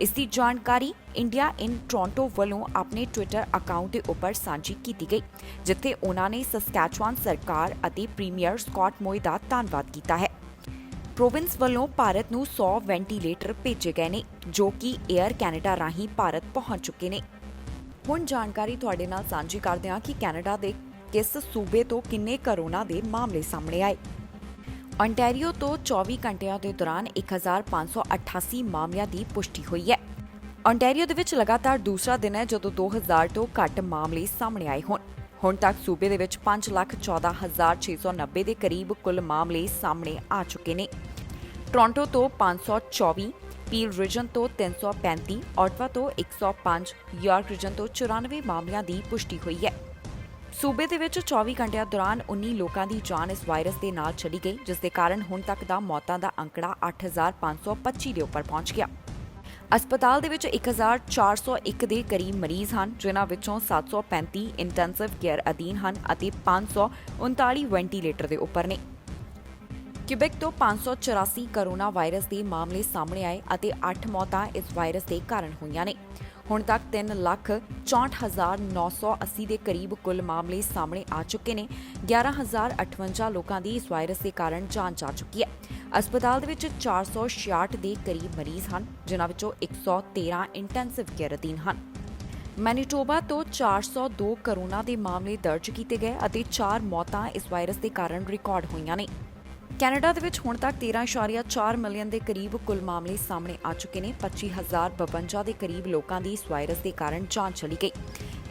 ਇਸ ਦੀ ਜਾਣਕਾਰੀ ਇੰਡੀਆ ਇਨ ਟੋਰਾਂਟੋ ਵੱਲੋਂ ਆਪਣੇ ਟਵਿੱਟਰ ਅਕਾਊਂਟ ਦੇ ਉੱਪਰ ਸਾਂਝੀ ਕੀਤੀ ਗਈ, ਜਿੱਥੇ ਉਹਨਾਂ ਨੇ ਸਸਕੈਚੁਆਨ ਸਰਕਾਰ ਅਤੇ ਪ੍ਰੀਮੀਅਰ ਸਕਾਟ ਮੋਈ ਦਾ ਧੰਨਵਾਦ ਕੀਤਾ ਹੈ। ਪ੍ਰੋਵਿੰਸ ਵੱਲੋਂ ਭਾਰਤ ਨੂੰ 100 ਵੈਂਟੀਲੇਟਰ ਭੇਜੇ ਗਏ ਨੇ, ਜੋ ਕਿ 에ਅਰ ਕੈਨੇਡਾ ਰਾਹੀਂ ਭਾਰਤ ਪਹੁੰਚ ਚੁੱਕੇ ਨੇ। ਹੁਣ ਜਾਣਕਾਰੀ ਤੁਹਾਡੇ ਨਾਲ ਸਾਂਝੀ ਕਰਦੇ ਹਾਂ ਕਿ ਕੈਨੇਡਾ ਦੇ ਕਿਸ ਸੂਬੇ ਤੋਂ ਕਿੰਨੇ ਕੋਰੋਨਾ ਦੇ ਮਾਮਲੇ ਸਾਹਮਣੇ ਆਏ। ontario ਤੋਂ 24 ਘੰਟਿਆਂ ਦੇ ਦੌਰਾਨ 1588 ਮਾਮਲਿਆਂ ਦੀ ਪੁਸ਼ਟੀ ਹੋਈ ਹੈ। ontario ਦੇ ਵਿੱਚ ਲਗਾਤਾਰ ਦੂਸਰਾ ਦਿਨ ਹੈ ਜਦੋਂ 2000 ਤੋਂ ਘੱਟ ਮਾਮਲੇ ਸਾਹਮਣੇ ਆਏ ਹੋਣ। ਹੁਣ ਤੱਕ ਸੂਬੇ ਦੇ ਵਿੱਚ 5,14,690 ਦੇ ਕਰੀਬ ਕੁੱਲ ਮਾਮਲੇ ਸਾਹਮਣੇ ਆ ਚੁੱਕੇ ਨੇ। ਟੋਰਾਂਟੋ ਤੋਂ 524, ਪੀਲ ਰੀਜਨ ਤੋਂ 335, ਓਟਵਾ ਤੋਂ 105, ਯਾਰਕ ਰੀਜਨ ਤੋਂ 94 ਮਾਮਲਿਆਂ ਦੀ ਪੁਸ਼ਟੀ ਹੋਈ ਹੈ। ਸੂਬੇ ਦੇ ਵਿੱਚ 24 ਘੰਟਿਆਂ ਦੌਰਾਨ 19 ਲੋਕਾਂ ਦੀ ਜਾਨ ਇਸ ਵਾਇਰਸ ਦੇ ਨਾਲ ਚਲੀ ਗਈ, ਜਿਸ ਦੇ ਕਾਰਨ ਹੁਣ ਤੱਕ ਦਾ ਮੌਤਾਂ ਦਾ ਅੰਕੜਾ 8,525 ਦੇ ਉੱਪਰ ਪਹੁੰਚ ਗਿਆ। ਹਸਪਤਾਲ ਦੇ ਵਿੱਚ 1,401 ਦੇ ਕਰੀਬ ਮਰੀਜ਼ ਹਨ, ਜਿਨ੍ਹਾਂ ਵਿੱਚੋਂ 735 ਇੰਟੈਂਸਿਵ ਕੇਅਰ ਅਧੀਨ ਹਨ ਅਤੇ 539 ਵੈਂਟੀਲੇਟਰ ਦੇ ਉੱਪਰ ਨੇ। ਕਿਊਬੈਕ ਤੋਂ 584 ਕੋਰੋਨਾ ਵਾਇਰਸ ਦੇ ਮਾਮਲੇ ਸਾਹਮਣੇ ਆਏ ਅਤੇ 8 ਮੌਤਾਂ ਇਸ ਵਾਇਰਸ ਦੇ ਕਾਰਨ ਹੋਈਆਂ ਨੇ। ਹੁਣ ਤੱਕ 3,64,980 ਦੇ ਕਰੀਬ ਕੁੱਲ ਮਾਮਲੇ ਸਾਹਮਣੇ ਆ ਚੁੱਕੇ ਨੇ। 11,058 ਲੋਕਾਂ ਦੀ ਇਸ ਵਾਇਰਸ ਦੇ ਕਾਰਨ ਜਾਨ ਜਾ ਚੁੱਕੀ ਹੈ। ਹਸਪਤਾਲ ਦੇ ਵਿੱਚ 466 ਦੇ ਕਰੀਬ ਮਰੀਜ਼ ਹਨ, ਜਿਨ੍ਹਾਂ ਵਿੱਚੋਂ 113 ਇੰਟੈਂਸਿਵ ਕੇਅਰ ਅਧੀਨ ਹਨ। ਮੈਨੀਟੋਬਾ ਤੋਂ 402 ਕੋਰੋਨਾ ਦੇ ਮਾਮਲੇ ਦਰਜ ਕੀਤੇ ਗਏ ਅਤੇ 4 ਮੌਤਾਂ ਇਸ ਵਾਇਰਸ ਦੇ ਕਾਰਨ ਰਿਕਾਰਡ ਹੋਈਆਂ ਨੇ। ਕੈਨੇਡਾ ਦੇ ਵਿੱਚ ਹੁਣ ਤੱਕ 13.4 ਮਿਲੀਅਨ ਦੇ ਕਰੀਬ ਕੁੱਲ ਮਾਮਲੇ ਸਾਹਮਣੇ ਆ ਚੁੱਕੇ ਨੇ। 25,052 ਦੇ ਕਰੀਬ ਲੋਕਾਂ ਦੀ ਇਸ ਵਾਇਰਸ ਦੇ ਕਾਰਨ ਜਾਨ ਚਲੀ ਗਈ।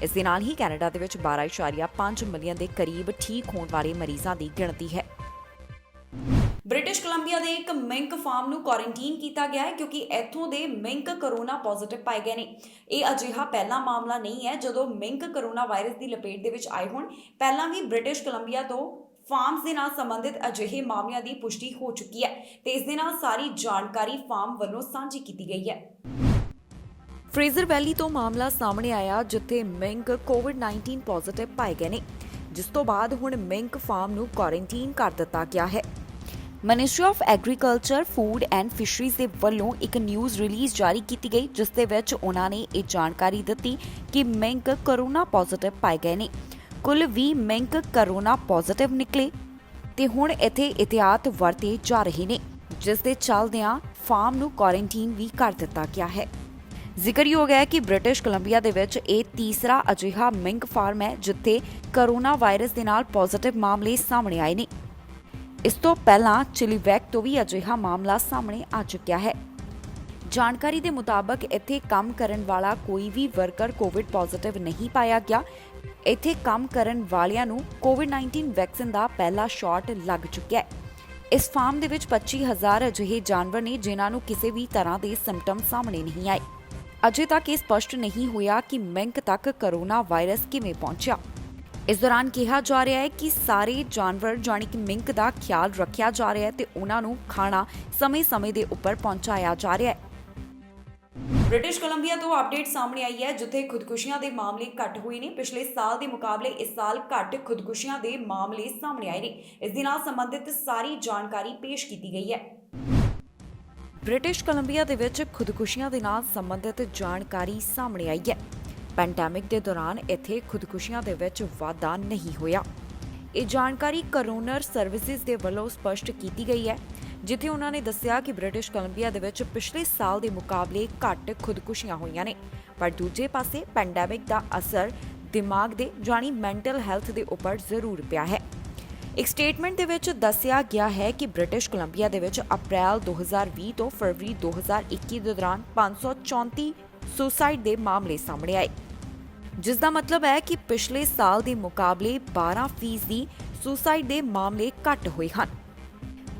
ਇਸ ਦੇ ਨਾਲ ਹੀ ਕੈਨੇਡਾ ਦੇ ਵਿੱਚ 12.5 ਮਿਲੀਅਨ ਦੇ ਕਰੀਬ ਠੀਕ ਹੋਣ ਵਾਲੇ ਮਰੀਜ਼ਾਂ ਦੀ ਗਿਣਤੀ ਹੈ। ਬ੍ਰਿਟਿਸ਼ ਕੋਲੰਬੀਆ ਦੇ ਇੱਕ ਮਿੰਕ ਫਾਰਮ ਨੂੰ ਕੁਆਰੰਟਾਈਨ ਕੀਤਾ ਗਿਆ ਹੈ, ਕਿਉਂਕਿ ਇੱਥੋਂ ਦੇ ਮਿੰਕ ਕੋਰੋਨਾ ਪੋਜ਼ਿਟਿਵ ਪਾਏ ਗਏ ਨੇ। ਇਹ ਅਜਿਹਾ ਪਹਿਲਾ ਮਾਮਲਾ ਨਹੀਂ ਹੈ ਜਦੋਂ ਮਿੰਕ ਕੋਰੋਨਾ ਵਾਇਰਸ ਦੀ ਲਪੇਟ ਦੇ ਵਿੱਚ ਆਏ ਹੋਣ। ਪਹਿਲਾਂ ਵੀ ਬ੍ਰਿਟਿਸ਼ ਕੋਲੰਬੀਆ ਤੋਂ ਫਾਰਮਸ ਦੇ ਨਾਲ ਸੰਬੰਧਿਤ ਅਜਿਹੇ ਮਾਮਲਿਆਂ ਦੀ ਪੁਸ਼ਟੀ ਹੋ ਚੁੱਕੀ ਹੈ ਤੇ ਇਸ ਦੇ ਨਾਲ ਸਾਰੀ ਜਾਣਕਾਰੀ ਫਾਰਮ ਵੱਲੋਂ ਸਾਂਝੀ ਕੀਤੀ ਗਈ ਹੈ। ਫਰੇਜ਼ਰ ਵੈਲੀ ਤੋਂ ਮਾਮਲਾ ਸਾਹਮਣੇ ਆਇਆ, ਜਿੱਥੇ ਮਿੰਕ ਕੋਵਿਡ-19 ਪੋਜ਼ਿਟਿਵ ਪਾਏ ਗਏ ਨੇ, ਜਿਸ ਤੋਂ ਬਾਅਦ ਹੁਣ ਮਿੰਕ ਫਾਰਮ ਨੂੰ ਕੁਆਰੰਟਾਈਨ ਕਰ ਦਿੱਤਾ ਗਿਆ ਹੈ। Ministry of agriculture, food and fisheries ਦੇ ਵੱਲੋਂ ਇੱਕ ਨਿਊਜ਼ ਰਿਲੀਜ਼ ਜਾਰੀ ਕੀਤੀ ਗਈ, ਜਿਸ ਦੇ ਵਿੱਚ ਉਹਨਾਂ ਨੇ ਇਹ ਜਾਣਕਾਰੀ ਦਿੱਤੀ ਕਿ ਮਿੰਕ ਕੋਰੋਨਾ ਪੋਜ਼ਿਟਿਵ ਪਾਏ ਗਏ ਨੇ। ਕੁੱਲ 20 ਮਿੰਕ ਕੋਰੋਨਾ ਪੋਜ਼ਿਟਿਵ ਨਿਕਲੇ ਤੇ ਹੁਣ ਇੱਥੇ ਇhtiyਾਤ ਵਰਤੇ ਜਾ ਰਹੇ ਨੇ, ਜਿਸ ਦੇ ਚੱਲਦਿਆਂ ਫਾਰਮ ਨੂੰ ਕੁਆਰੰਟਾਈਨ ਵੀ ਕਰ ਦਿੱਤਾ ਗਿਆ ਹੈ। ਜ਼ਿਕਰਯੋਗ ਹੈ ਕਿ ਬ੍ਰਿਟਿਸ਼ ਕੋਲੰਬੀਆ ਦੇ ਵਿੱਚ ਇਹ ਤੀਸਰਾ ਅਜਿਹਾ ਮਿੰਕ ਫਾਰਮ ਹੈ ਜਿੱਥੇ ਕੋਰੋਨਾ ਵਾਇਰਸ ਦੇ ਨਾਲ ਪੋਜ਼ਿਟਿਵ ਮਾਮਲੇ ਸਾਹਮਣੇ ਆਏ ਨੇ। ਇਸ ਤੋਂ ਪਹਿਲਾਂ ਚਿਲੀਵੈਕ ਤੋਂ ਵੀ ਅਜਿਹਾ ਮਾਮਲਾ ਸਾਹਮਣੇ ਆ ਚੁੱਕਿਆ ਹੈ। ਜਾਣਕਾਰੀ ਦੇ ਮੁਤਾਬਕ ਇੱਥੇ ਕੰਮ ਕਰਨ ਵਾਲਾ ਕੋਈ ਵੀ ਵਰਕਰ ਕੋਵਿਡ ਪੋਜ਼ਿਟਿਵ ਨਹੀਂ ਪਾਇਆ ਗਿਆ। ਇੱਥੇ ਕੰਮ ਕਰਨ ਵਾਲਿਆਂ ਨੂੰ ਕੋਵਿਡ-19 ਵੈਕਸੀਨ ਦਾ ਪਹਿਲਾ ਸ਼ਾਟ ਲੱਗ ਚੁੱਕਿਆ ਹੈ। ਇਸ ਫਾਰਮ ਦੇ ਵਿੱਚ 25,000 ਅਜਿਹੇ ਜਾਨਵਰ ਨੇ ਜਿਨ੍ਹਾਂ ਨੂੰ ਕਿਸੇ ਵੀ ਤਰ੍ਹਾਂ ਦੇ ਸਿੰਪਟਮ ਸਾਹਮਣੇ ਨਹੀਂ ਆਏ। ਅਜੇ ਤੱਕ ਇਹ ਸਪਸ਼ਟ ਨਹੀਂ ਹੋਇਆ ਕਿ ਮਿੰਕ ਤੱਕ ਕੋਰੋਨਾ ਵਾਇਰਸ ਕਿਵੇਂ ਪਹੁੰਚਿਆ। ਇਸ ਦੌਰਾਨ ਕਿਹਾ ਜਾ ਰਿਹਾ ਹੈ ਕਿ ਸਾਰੇ ਜਾਨਵਰ ਜਾਣੀ ਕਿ ਮਿੰਕ ਦਾ ਖਿਆਲ ਰੱਖਿਆ ਜਾ ਰਿਹਾ ਹੈ ਤੇ ਉਹਨਾਂ ਨੂੰ ਖਾਣਾ ਸਮੇਂ-ਸਮੇਂ ਦੇ ਉੱਪਰ ਪਹੁੰਚਾਇਆ ਜਾ ਰਿਹਾ ਹੈ। ਬ੍ਰਿਟਿਸ਼ ਕੋਲੰਬੀਆ ਤੋਂ ਅਪਡੇਟ ਸਾਹਮਣੇ ਆਈ ਹੈ, ਜਿੱਥੇ ਖੁਦਕੁਸ਼ੀਆਂ ਦੇ ਮਾਮਲੇ ਘੱਟ ਹੋਏ ਨੇ। ਪਿਛਲੇ ਸਾਲ ਦੇ ਮੁਕਾਬਲੇ ਇਸ ਸਾਲ ਘੱਟ ਖੁਦਕੁਸ਼ੀਆਂ ਦੇ ਮਾਮਲੇ ਸਾਹਮਣੇ ਆਏ ਨੇ। ਇਸ ਦੇ ਨਾਲ ਸੰਬੰਧਿਤ ਸਾਰੀ ਜਾਣਕਾਰੀ ਪੇਸ਼ ਕੀਤੀ ਗਈ ਹੈ। ਬ੍ਰਿਟਿਸ਼ ਕੋਲੰਬੀਆ ਦੇ ਵਿੱਚ ਖੁਦਕੁਸ਼ੀਆਂ ਦੇ ਨਾਲ ਸੰਬੰਧਿਤ ਜਾਣਕਾਰੀ ਸਾਹਮਣੇ ਆਈ ਹੈ। ਪੈਂਡੈਮਿਕ ਦੇ ਦੌਰਾਨ ਇੱਥੇ ਖੁਦਕੁਸ਼ੀਆਂ ਦੇ ਵਿੱਚ ਵਾਧਾ ਨਹੀਂ ਹੋਇਆ। ਇਹ ਜਾਣਕਾਰੀ ਕਰੋਨਰ ਸਰਵਿਸਿਜ਼ ਦੇ ਵੱਲੋਂ ਸਪਸ਼ਟ ਕੀਤੀ ਗਈ ਹੈ, ਜਿੱਥੇ ਉਹਨਾਂ ਨੇ ਦੱਸਿਆ ਕਿ ਬ੍ਰਿਟਿਸ਼ ਕੋਲੰਬੀਆ ਦੇ ਵਿੱਚ ਪਿਛਲੇ ਸਾਲ ਦੇ ਮੁਕਾਬਲੇ ਘੱਟ ਖੁਦਕੁਸ਼ੀਆਂ ਹੋਈਆਂ ਨੇ, ਪਰ ਦੂਜੇ ਪਾਸੇ ਪੈਂਡੈਮਿਕ ਦਾ ਅਸਰ ਦਿਮਾਗ ਦੇ ਜਾਨੀ ਮੈਂਟਲ ਹੈਲਥ ਦੇ ਉੱਪਰ ਜ਼ਰੂਰ ਪਿਆ ਹੈ। ਇੱਕ ਸਟੇਟਮੈਂਟ ਦੇ ਵਿੱਚ ਦੱਸਿਆ ਗਿਆ ਹੈ ਕਿ ਬ੍ਰਿਟਿਸ਼ ਕੋਲੰਬੀਆ ਦੇ ਵਿੱਚ ਅਪ੍ਰੈਲ 2020 ਤੋਂ ਫਰਵਰੀ 2021 ਦੇ ਦੌਰਾਨ 534 ਸੁਸਾਈਡ ਦੇ ਮਾਮਲੇ ਸਾਹਮਣੇ ਆਏ, ਜਿਸ ਦਾ ਮਤਲਬ ਹੈ ਕਿ ਪਿਛਲੇ ਸਾਲ ਦੇ ਮੁਕਾਬਲੇ 12% ਸੁਸਾਈਡ ਦੇ ਮਾਮਲੇ ਘੱਟ ਹੋਏ ਹਨ।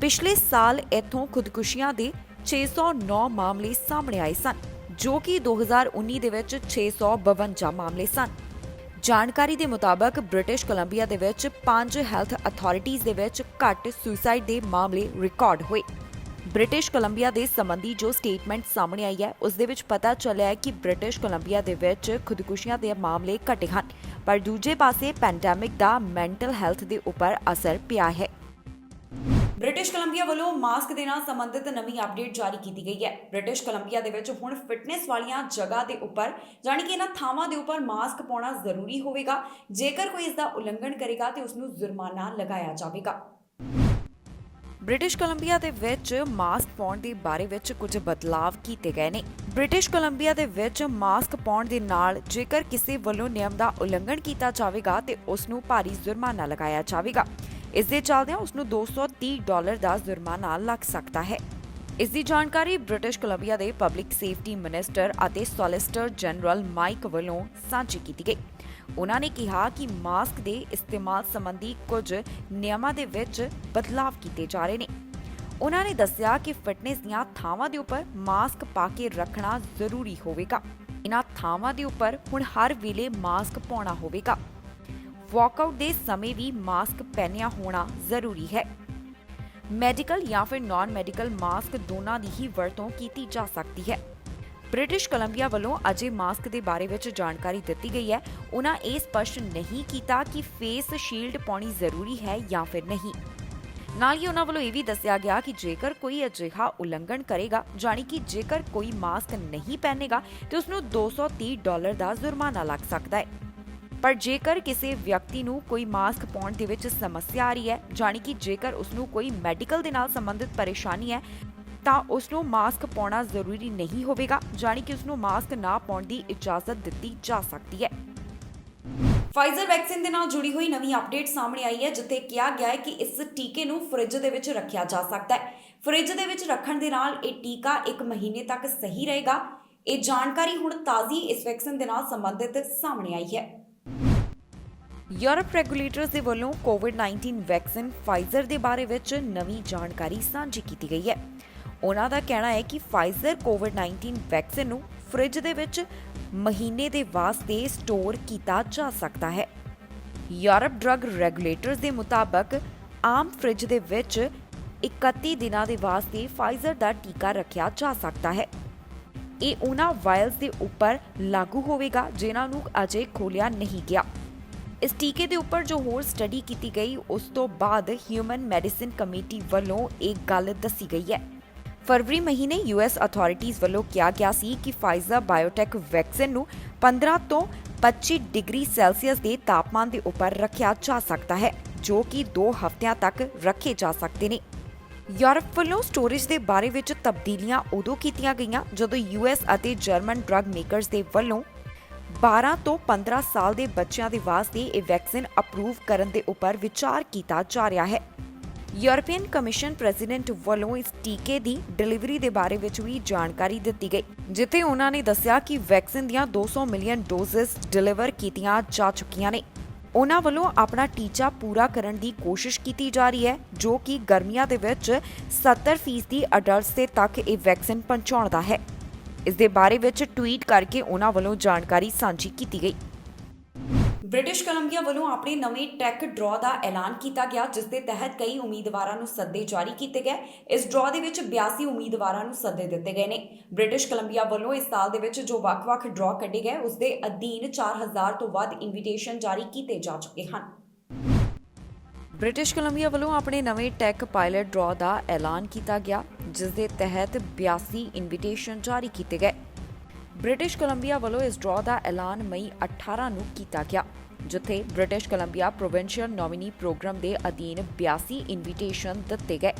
ਪਿਛਲੇ ਸਾਲ ਇੱਥੋਂ ਖੁਦਕੁਸ਼ੀਆਂ ਦੇ 609 ਮਾਮਲੇ ਸਾਹਮਣੇ ਆਏ ਸਨ, ਜੋ ਕਿ 2019 ਦੇ ਵਿੱਚ 652 ਮਾਮਲੇ ਸਨ। ਜਾਣਕਾਰੀ ਦੇ ਮੁਤਾਬਕ ਬ੍ਰਿਟਿਸ਼ ਕੋਲੰਬੀਆ ਦੇ ਵਿੱਚ 5 ਹੈਲਥ ਅਥਾਰਟੀਜ਼ ਦੇ ਵਿੱਚ ਘੱਟ ਸੁਸਾਈਡ ਦੇ ਮਾਮਲੇ ਰਿਕਾਰਡ ਹੋਏ। ਬ੍ਰਿਟਿਸ਼ ਕੋਲੰਬੀਆ ਦੇ ਸੰਬੰਧੀ ਜੋ ਸਟੇਟਮੈਂਟ ਸਾਹਮਣੇ ਆਈ ਹੈ, ਉਸ ਦੇ ਵਿੱਚ ਪਤਾ ਚੱਲਿਆ ਹੈ ਕਿ ਬ੍ਰਿਟਿਸ਼ ਕੋਲੰਬੀਆ ਦੇ ਵਿੱਚ ਖੁਦਕੁਸ਼ੀਆਂ ਦੇ ਮਾਮਲੇ ਘਟੇ ਹਨ, ਪਰ ਦੂਜੇ ਪਾਸੇ ਪੈਂਡੈਮਿਕ ਦਾ ਮੈਂਟਲ ਹੈਲਥ ਦੇ ਉੱਪਰ ਅਸਰ ਪਿਆ ਹੈ। ਬ੍ਰਿਟਿਸ਼ ਕੋਲੰਬੀਆ ਵੱਲੋਂ ਮਾਸਕ ਦੇ ਨਾਲ ਸੰਬੰਧਿਤ ਨਵੀਂ ਅਪਡੇਟ ਜਾਰੀ ਕੀਤੀ ਗਈ ਹੈ। ਬ੍ਰਿਟਿਸ਼ ਕੋਲੰਬੀਆ ਦੇ ਵਿੱਚ ਹੁਣ ਫਿਟਨੈਸ ਵਾਲੀਆਂ ਜਗ੍ਹਾ ਦੇ ਉੱਪਰ ਜਾਣੀ ਕਿ ਇਹਨਾਂ ਥਾਵਾਂ ਦੇ ਉੱਪਰ ਮਾਸਕ ਪਾਉਣਾ ਜ਼ਰੂਰੀ ਹੋਵੇਗਾ। ਜੇਕਰ ਕੋਈ ਇਸ ਦਾ ਉਲੰਘਣ ਕਰੇਗਾ ਤੇ ਉਸ ਨੂੰ ਜੁਰਮਾਨਾ ਲਗਾਇਆ ਜਾਵੇਗਾ। ਬ੍ਰਿਟਿਸ਼ ਕੋਲੰਬੀਆ ਦੇ ਵਿੱਚ ਮਾਸਕ ਪਾਉਣ ਦੇ ਬਾਰੇ ਵਿੱਚ ਕੁਝ ਬਦਲਾਵ ਕੀਤੇ ਗਏ ਨੇ। ਬ੍ਰਿਟਿਸ਼ ਕੋਲੰਬੀਆ ਦੇ ਵਿੱਚ ਮਾਸਕ ਪਾਉਣ ਦੇ ਨਾਲ ਜੇਕਰ ਕਿਸੇ ਵੱਲੋਂ ਨਿਯਮ ਦਾ ਉਲੰਘਣ ਕੀਤਾ ਜਾਵੇਗਾ ਤੇ ਉਸ ਨੂੰ ਭਾਰੀ ਜੁਰਮਾਨਾ ਲਗਾਇਆ ਜਾਵੇਗਾ। ਇਸ ਦੇ ਚੱਲਦਿਆਂ ਉਸ ਨੂੰ $230 ਦਾ ਜੁਰਮਾਨਾ ਲੱਗ ਸਕਦਾ ਹੈ। ਇਸ ਦੀ ਜਾਣਕਾਰੀ ਬ੍ਰਿਟਿਸ਼ ਕੋਲੰਬੀਆ ਦੇ ਪਬਲਿਕ ਸੇਫਟੀ ਮਿਨਿਸਟਰ ਅਤੇ ਸੋਲਿਸਿਟਰ ਜਨਰਲ ਮਾਈਕ ਵੱਲੋਂ ਸਾਂਝੀ ਕੀਤੀ ਗਈ। ਉਹਨਾਂ ਨੇ ਕਿਹਾ ਕਿ ਮਾਸਕ ਦੇ ਇਸਤੇਮਾਲ ਸੰਬੰਧੀ ਕੁਝ ਨਿਯਮਾਂ ਦੇ ਵਿੱਚ ਬਦਲਾਵ ਕੀਤੇ ਜਾ ਰਹੇ ਨੇ। ਉਹਨਾਂ ਨੇ ਦੱਸਿਆ ਕਿ ਫਿਟਨੈਸ ਦੀਆਂ ਥਾਵਾਂ ਦੇ ਉੱਪਰ ਮਾਸਕ ਪਾ ਕੇ ਰੱਖਣਾ ਜ਼ਰੂਰੀ ਹੋਵੇਗਾ। ਇਹਨਾਂ ਥਾਵਾਂ ਦੇ ਉੱਪਰ ਹੁਣ ਹਰ ਵੇਲੇ ਮਾਸਕ ਪਾਉਣਾ ਹੋਵੇਗਾ। ਵਾਕਆਊਟ ਦੇ ਸਮੇਂ ਵੀ ਮਾਸਕ ਪਹਿਨਿਆ ਹੋਣਾ ਜ਼ਰੂਰੀ ਹੈ। ਮੈਡੀਕਲ ਜਾਂ ਫਿਰ ਨਾਨ ਮੈਡੀਕਲ ਮਾਸਕ ਦੋਨਾਂ ਦੀ ਹੀ ਵਰਤੋਂ ਕੀਤੀ ਜਾ ਸਕਦੀ ਹੈ। ਬ੍ਰਿਟਿਸ਼ ਕੋਲੰਬੀਆ ਵੱਲੋਂ ਅਜੇ ਮਾਸਕ ਦੇ ਬਾਰੇ ਵਿੱਚ ਜਾਣਕਾਰੀ ਦਿੱਤੀ ਗਈ ਹੈ। ਉਹਨਾਂ ਇਹ ਸਪਸ਼ਟ ਨਹੀਂ ਕੀਤਾ ਕਿ ਫੇਸ ਸ਼ੀਲਡ ਪਾਉਣੀ ਜ਼ਰੂਰੀ ਹੈ ਜਾਂ ਫਿਰ ਨਹੀਂ। ਨਾਲ ਹੀ ਉਹਨਾਂ ਵੱਲੋਂ ਇਹ ਵੀ ਦੱਸਿਆ ਗਿਆ ਕਿ ਜੇਕਰ ਕੋਈ ਅਜਿਹਾ ਉਲੰਘਣ ਕਰੇਗਾ, ਜਾਣੀ ਕਿ ਜੇਕਰ ਕੋਈ ਮਾਸਕ ਨਹੀਂ ਪਹਿਨੇਗਾ ਤੇ ਉਸ ਨੂੰ $230 ਦਾ ਜੁਰਮਾਨਾ ਲੱਗ ਸਕਦਾ ਹੈ। ਪਰ ਜੇਕਰ ਕਿਸੇ ਵਿਅਕਤੀ ਨੂੰ ਕੋਈ ਮਾਸਕ ਪਾਉਣ ਦੇ ਵਿੱਚ ਸਮੱਸਿਆ ਆ ਰਹੀ ਹੈ, ਜਾਣੀ ਕਿ ਜੇਕਰ ਉਸ ਨੂੰ ਕੋਈ ਮੈਡੀਕਲ ਦੇ ਨਾਲ ਸੰਬੰਧਿਤ ਪਰੇਸ਼ਾਨੀ ਹੈ, ਤਾਂ ਉਸ ਨੂੰ ਮਾਸਕ ਪਾਉਣਾ ਜ਼ਰੂਰੀ ਨਹੀਂ ਹੋਵੇਗਾ, ਜਾਣੀ ਕਿ ਉਸ ਨੂੰ ਮਾਸਕ ਨਾ ਪਾਉਣ ਦੀ ਇਜਾਜ਼ਤ ਦਿੱਤੀ ਜਾ ਸਕਦੀ ਹੈ। ਫਾਈਜ਼ਰ ਵੈਕਸੀਨ ਦੇ ਨਾਲ ਜੁੜੀ ਹੋਈ ਨਵੀਂ ਅਪਡੇਟ ਸਾਹਮਣੇ ਆਈ ਹੈ, ਜਿੱਥੇ ਕਿਹਾ ਗਿਆ ਹੈ ਕਿ ਇਸ ਟੀਕੇ ਨੂੰ ਫ੍ਰਿਜ ਦੇ ਵਿੱਚ ਰੱਖਿਆ ਜਾ ਸਕਦਾ ਹੈ। ਫ੍ਰਿਜ ਦੇ ਵਿੱਚ ਰੱਖਣ ਦੇ ਨਾਲ ਇਹ ਟੀਕਾ 1 ਮਹੀਨੇ ਤੱਕ ਸਹੀ ਰਹੇਗਾ। ਇਹ ਜਾਣਕਾਰੀ ਹੁਣ ਤਾਜ਼ੀ ਇਸ ਵੈਕਸੀਨ ਦੇ ਨਾਲ ਸੰਬੰਧਿਤ ਸਾਹਮਣੇ ਆਈ ਹੈ। ਯੂਰਪ ਰੈਗੂਲੇਟਰਸ ਦੇ ਵੱਲੋਂ ਕੋਵਿਡ-19 ਵੈਕਸੀਨ ਫਾਈਜ਼ਰ ਦੇ ਬਾਰੇ ਵਿੱਚ ਨਵੀਂ ਜਾਣਕਾਰੀ ਸਾਂਝੀ ਕੀਤੀ ਗਈ ਹੈ। ਉਹਨਾਂ ਦਾ ਕਹਿਣਾ ਹੈ ਕਿ ਫਾਈਜ਼ਰ ਕੋਵਿਡ-19 ਵੈਕਸੀਨ ਨੂੰ ਫ੍ਰਿਜ ਦੇ ਵਿੱਚ ਮਹੀਨੇ ਦੇ ਵਾਸਤੇ ਸਟੋਰ ਕੀਤਾ ਜਾ ਸਕਦਾ ਹੈ। ਯੂਰਪ ਡਰੱਗ ਰੈਗੂਲੇਟਰਸ ਦੇ ਮੁਤਾਬਕ ਆਮ ਫ੍ਰਿਜ ਦੇ ਵਿੱਚ 31 ਦਿਨਾਂ ਦੇ ਵਾਸਤੇ ਫਾਈਜ਼ਰ ਦਾ ਟੀਕਾ ਰੱਖਿਆ ਜਾ ਸਕਦਾ ਹੈ। ਇਹ ਉਹਨਾਂ ਵਾਇਲਸ ਦੇ ਉੱਪਰ ਲਾਗੂ ਹੋਵੇਗਾ ਜਿਨ੍ਹਾਂ ਨੂੰ ਅਜੇ ਖੋਲ੍ਹਿਆ ਨਹੀਂ ਗਿਆ। ਇਸ ਟੀਕੇ ਦੇ ਉੱਪਰ ਜੋ ਹੋਰ ਸਟੱਡੀ ਕੀਤੀ ਗਈ, ਉਸ ਤੋਂ ਬਾਅਦ ਹਿਊਮਨ ਮੈਡੀਸਿਨ ਕਮੇਟੀ ਵੱਲੋਂ ਇਹ ਗੱਲ ਦੱਸੀ ਗਈ ਹੈ। ਫਰਵਰੀ ਮਹੀਨੇ ਯੂਐਸ ਅਥਾਰਟੀਜ਼ ਵੱਲੋਂ ਕਿਹਾ ਗਿਆ ਸੀ ਕਿ ਫਾਈਜ਼ਰ ਬਾਇਓਟੈਕ ਵੈਕਸੀਨ ਨੂੰ 15 ਤੋਂ 25 ਡਿਗਰੀ ਸੈਲਸੀਅਸ ਦੇ ਤਾਪਮਾਨ ਦੇ ਉੱਪਰ ਰੱਖਿਆ ਜਾ ਸਕਦਾ ਹੈ, ਜੋ ਕਿ 2 ਹਫ਼ਤਿਆਂ ਤੱਕ ਰੱਖੇ ਜਾ ਸਕਦੇ ਨੇ। ਯੂਰਪ ਵੱਲੋਂ ਸਟੋਰੇਜ ਦੇ ਬਾਰੇ ਵਿੱਚ ਤਬਦੀਲੀਆਂ ਉਦੋਂ ਕੀਤੀਆਂ ਗਈਆਂ ਜਦੋਂ ਯੂਐਸ ਅਤੇ ਜਰਮਨ ਡਰੱਗ ਮੇਕਰਸ ਦੇ ਵੱਲੋਂ 12 ਤੋਂ 15 ਸਾਲ ਦੇ ਬੱਚਿਆਂ ਦੇ ਵਾਸਤੇ ਇਹ ਵੈਕਸੀਨ ਅਪਰੂਵ ਕਰਨ ਦੇ ਉੱਪਰ ਵਿਚਾਰ ਕੀਤਾ ਜਾ ਰਿਹਾ ਹੈ। ਯੂਰਪੀਅਨ ਕਮਿਸ਼ਨ ਪ੍ਰੈਜ਼ੀਡੈਂਟ ਵੱਲੋਂ ਇਸ ਟੀਕੇ ਦੀ ਡਿਲੀਵਰੀ ਦੇ ਬਾਰੇ ਵਿੱਚ ਵੀ ਜਾਣਕਾਰੀ ਦਿੱਤੀ ਗਈ, ਜਿੱਥੇ ਉਹਨਾਂ ਨੇ ਦੱਸਿਆ ਕਿ ਵੈਕਸੀਨ ਦੀਆਂ 200 ਮਿਲੀਅਨ ਡੋਜ਼ਸ ਡਿਲੀਵਰ ਕੀਤੀਆਂ ਜਾ ਚੁੱਕੀਆਂ ਨੇ। ਉਹਨਾਂ ਵੱਲੋਂ ਆਪਣਾ ਟੀਚਾ ਪੂਰਾ ਕਰਨ ਦੀ ਕੋਸ਼ਿਸ਼ ਕੀਤੀ ਜਾ ਰਹੀ ਹੈ, ਜੋ ਕਿ ਗਰਮੀਆਂ ਦੇ ਵਿੱਚ 70% ਅਡਲਟਸ ਦੇ ਤੱਕ ਇਹ ਵੈਕਸੀਨ ਪਹੁੰਚਾਉਣ ਦਾ ਹੈ। ਇਸ ਦੇ ਬਾਰੇ ਵਿੱਚ ਟਵੀਟ ਕਰਕੇ ਉਹਨਾਂ ਵੱਲੋਂ ਜਾਣਕਾਰੀ ਸਾਂਝੀ ਕੀਤੀ ਗਈ। ਬ੍ਰਿਟਿਸ਼ ਕੋਲੰਬੀਆ ਵੱਲੋਂ ਆਪਣੇ ਨਵੇਂ ਟੈਕ ਡਰਾਅ ਦਾ ਐਲਾਨ ਕੀਤਾ ਗਿਆ, ਜਿਸ ਦੇ ਤਹਿਤ ਕਈ ਉਮੀਦਵਾਰਾਂ ਨੂੰ ਸੱਦੇ ਜਾਰੀ ਕੀਤੇ ਗਏ। ਇਸ ਡਰਾਅ ਦੇ ਵਿੱਚ 82 ਉਮੀਦਵਾਰਾਂ ਨੂੰ ਸੱਦੇ ਦਿੱਤੇ ਗਏ ਨੇ। ਬ੍ਰਿਟਿਸ਼ ਕੋਲੰਬੀਆ ਵੱਲੋਂ ਇਸ ਸਾਲ ਦੇ ਵਿੱਚ ਜੋ ਵੱਖ-ਵੱਖ ਡਰਾਅ ਕੱਢੇ ਗਏ, ਉਸ ਦੇ ਅਧੀਨ 4000 ਤੋਂ ਵੱਧ ਇਨਵੀਟੇਸ਼ਨ ਜਾਰੀ ਕੀਤੇ ਜਾ ਚੁੱਕੇ ਹਨ। ਬ੍ਰਿਟਿਸ਼ ਕੋਲੰਬੀਆ ਵੱਲੋਂ ਆਪਣੇ ਨਵੇਂ ਟੈਕ ਪਾਇਲਟ ਡਰਾਅ ਦਾ ਐਲਾਨ ਕੀਤਾ ਗਿਆ, ਜਿਸ ਦੇ ਤਹਿਤ 82 ਇਨਵੀਟੇਸ਼ਨ ਜਾਰੀ ਕੀਤੇ ਗਏ। ਬ੍ਰਿਟਿਸ਼ ਕੋਲੰਬੀਆ ਵੱਲੋਂ ਇਸ ਡਰਾਅ ਦਾ ਐਲਾਨ ਮਈ 18 ਨੂੰ ਕੀਤਾ ਗਿਆ, ਜਿੱਥੇ British Columbia provincial nominee programme ਦੇ ਅਧੀਨ 82 ਇਨਵੀਟੇਸ਼ਨ ਦਿੱਤੇ ਗਏ।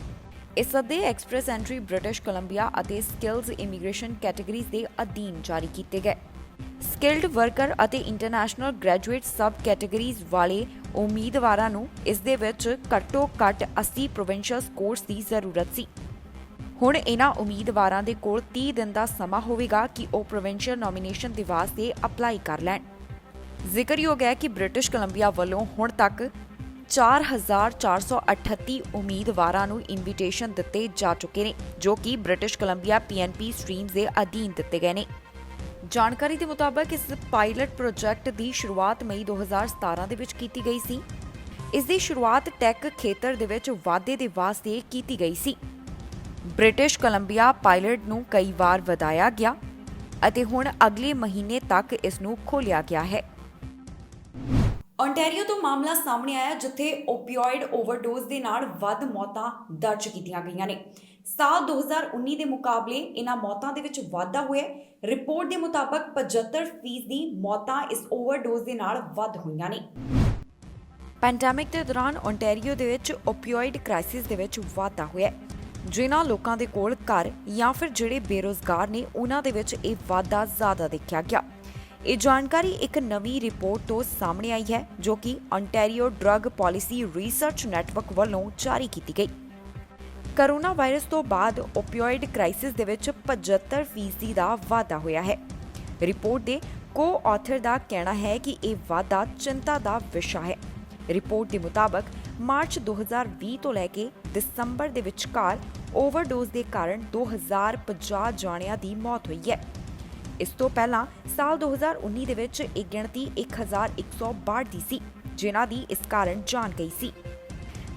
ਇਸ ਸੱਦੇ ਐਕਸਪ੍ਰੈਸ ਐਂਟਰੀ ਬ੍ਰਿਟਿਸ਼ ਕੋਲੰਬੀਆ ਅਤੇ ਸਕਿੱਲਜ਼ ਇਮੀਗ੍ਰੇਸ਼ਨ ਕੈਟਾਗਰੀਜ਼ ਦੇ ਅਧੀਨ ਜਾਰੀ ਕੀਤੇ ਗਏ। ਸਕਿਲਡ ਵਰਕਰ ਅਤੇ ਇੰਟਰਨੈਸ਼ਨਲ ਗ੍ਰੈਜੂਏਟ ਸਬ ਕੈਟਾਗਰੀਜ਼ ਵਾਲੇ ਉਮੀਦਵਾਰਾਂ ਨੂੰ ਇਸ ਦੇ ਵਿੱਚ ਘੱਟੋ-ਘੱਟ 80 ਪ੍ਰੋਵਿੰਸ਼ੀਅਲ ਸਕੋਰਸ ਦੀ ਜ਼ਰੂਰਤ ਸੀ। ਹੁਣ ਇਹਨਾਂ ਉਮੀਦਵਾਰਾਂ ਦੇ ਕੋਲ 30 ਦਿਨ ਦਾ ਸਮਾਂ ਹੋਵੇਗਾ ਕਿ ਉਹ ਪ੍ਰੋਵਿੰਸ਼ੀਅਲ ਨੋਮੀਨੇਸ਼ਨ ਦੇ ਵਾਸਤੇ ਅਪਲਾਈ ਕਰ ਲੈਣ। ਜ਼ਿਕਰਯੋਗ ਹੈ ਕਿ ਬ੍ਰਿਟਿਸ਼ ਕੋਲੰਬੀਆ ਵੱਲੋਂ ਹੁਣ ਤੱਕ 4438 ਉਮੀਦਵਾਰਾਂ ਨੂੰ ਇਨਵੀਟੇਸ਼ਨ ਦਿੱਤੇ ਜਾ ਚੁੱਕੇ ਨੇ, ਜੋ ਕਿ ਬ੍ਰਿਟਿਸ਼ ਕੋਲੰਬੀਆ PNP ਸਟਰੀਮਜ਼ ਦੇ ਅਧੀਨ ਦਿੱਤੇ ਗਏ ਨੇ। ਜਾਣਕਾਰੀ ਦੇ ਮੁਤਾਬਕ ਇਸ ਪਾਇਲਟ ਪ੍ਰੋਜੈਕਟ ਦੀ ਸ਼ੁਰੂਆਤ ਮਈ 2017 ਦੇ ਵਿੱਚ ਕੀਤੀ ਗਈ ਸੀ। ਇਸ ਦੀ ਸ਼ੁਰੂਆਤ ਟੈਕ ਖੇਤਰ ਦੇ ਵਿੱਚ ਵਾਧੇ ਦੇ ਵਾਸਤੇ ਕੀਤੀ ਗਈ ਸੀ। ਬ੍ਰਿਟਿਸ਼ ਕੋਲੰਬੀਆ ਪਾਇਲਟ ਨੂੰ ਕਈ ਵਾਰ ਵਧਾਇਆ ਗਿਆ ਅਤੇ ਹੁਣ ਅਗਲੇ ਮਹੀਨੇ ਤੱਕ ਇਸ ਨੂੰ ਖੋਲ੍ਹਿਆ ਗਿਆ ਹੈ। ਓਨਟਾਰੀਓ ਤੋਂ ਮਾਮਲਾ ਸਾਹਮਣੇ ਆਇਆ, ਜਿੱਥੇ ਓਪੀਓਇਡ ਓਵਰਡੋਜ਼ ਦੇ ਨਾਲ ਵੱਧ ਮੌਤਾਂ ਦਰਜ ਕੀਤੀਆਂ ਗਈਆਂ ਨੇ। ਸਾਲ 2019 ਦੇ ਮੁਕਾਬਲੇ ਇਹਨਾਂ ਮੌਤਾਂ ਦੇ ਵਿੱਚ ਵਾਧਾ ਹੋਇਆ। ਰਿਪੋਰਟ ਦੇ ਮੁਤਾਬਕ 75% ਦੀ ਮੌਤਾਂ ਇਸ ਓਵਰਡੋਜ਼ ਦੇ ਨਾਲ ਵੱਧ ਹੋਈਆਂ ਨੇ। ਪੈਂਡੈਮਿਕ ਦੇ ਦੌਰਾਨ ਓਨਟਾਰੀਓ ਦੇ ਵਿੱਚ ਓਪੀਓਇਡ ਕ੍ਰਾਈਸਿਸ ਦੇ ਵਿੱਚ ਵਾਧਾ ਹੋਇਆ। ਜਿਨ੍ਹਾਂ ਲੋਕਾਂ ਦੇ ਕੋਲ ਘਰ ਜਾਂ ਫਿਰ ਜਿਹੜੇ ਬੇਰੁਜ਼ਗਾਰ ਨੇ, ਉਹਨਾਂ ਦੇ ਵਿੱਚ ਇਹ ਵਾਧਾ ਜ਼ਿਆਦਾ ਦੇਖਿਆ ਗਿਆ। ਇਹ ਜਾਣਕਾਰੀ ਇੱਕ ਨਵੀਂ ਰਿਪੋਰਟ ਤੋਂ ਸਾਹਮਣੇ ਆਈ ਹੈ, ਜੋ ਕਿ Ontario drug policy research network ਵੱਲੋਂ ਜਾਰੀ ਕੀਤੀ ਗਈ। ਕੋਰੋਨਾ ਵਾਇਰਸ ਤੋਂ ਬਾਅਦ ਓਪੀਓਇਡ ਕ੍ਰਾਈਸਿਸ ਦੇ ਵਿੱਚ 75% ਦਾ ਵਾਧਾ ਹੋਇਆ ਹੈ। ਰਿਪੋਰਟ ਦੇ ਕੋ-ਆਥਰ ਦਾ ਕਹਿਣਾ ਹੈ ਕਿ ਇਹ ਵਾਧਾ ਚਿੰਤਾ ਦਾ ਵਿਸ਼ਾ ਹੈ। ਰਿਪੋਰਟ ਦੇ ਮੁਤਾਬਕ ਮਾਰਚ 2020 ਤੋਂ ਲੈ ਕੇ ਦਸੰਬਰ ਦੇ ਵਿਚਕਾਰ ਓਵਰਡੋਜ਼ ਦੇ ਕਾਰਨ 2050 ਜਾਣਿਆਂ ਦੀ ਮੌਤ ਹੋਈ ਹੈ। ਇਸ ਤੋਂ ਪਹਿਲਾਂ ਸਾਲ 2019 ਦੇ ਵਿੱਚ ਇਹ ਗਿਣਤੀ 1162 ਦੀ ਸੀ, ਜਿਨ੍ਹਾਂ ਦੀ ਇਸ ਕਾਰਨ ਜਾਨ ਗਈ ਸੀ,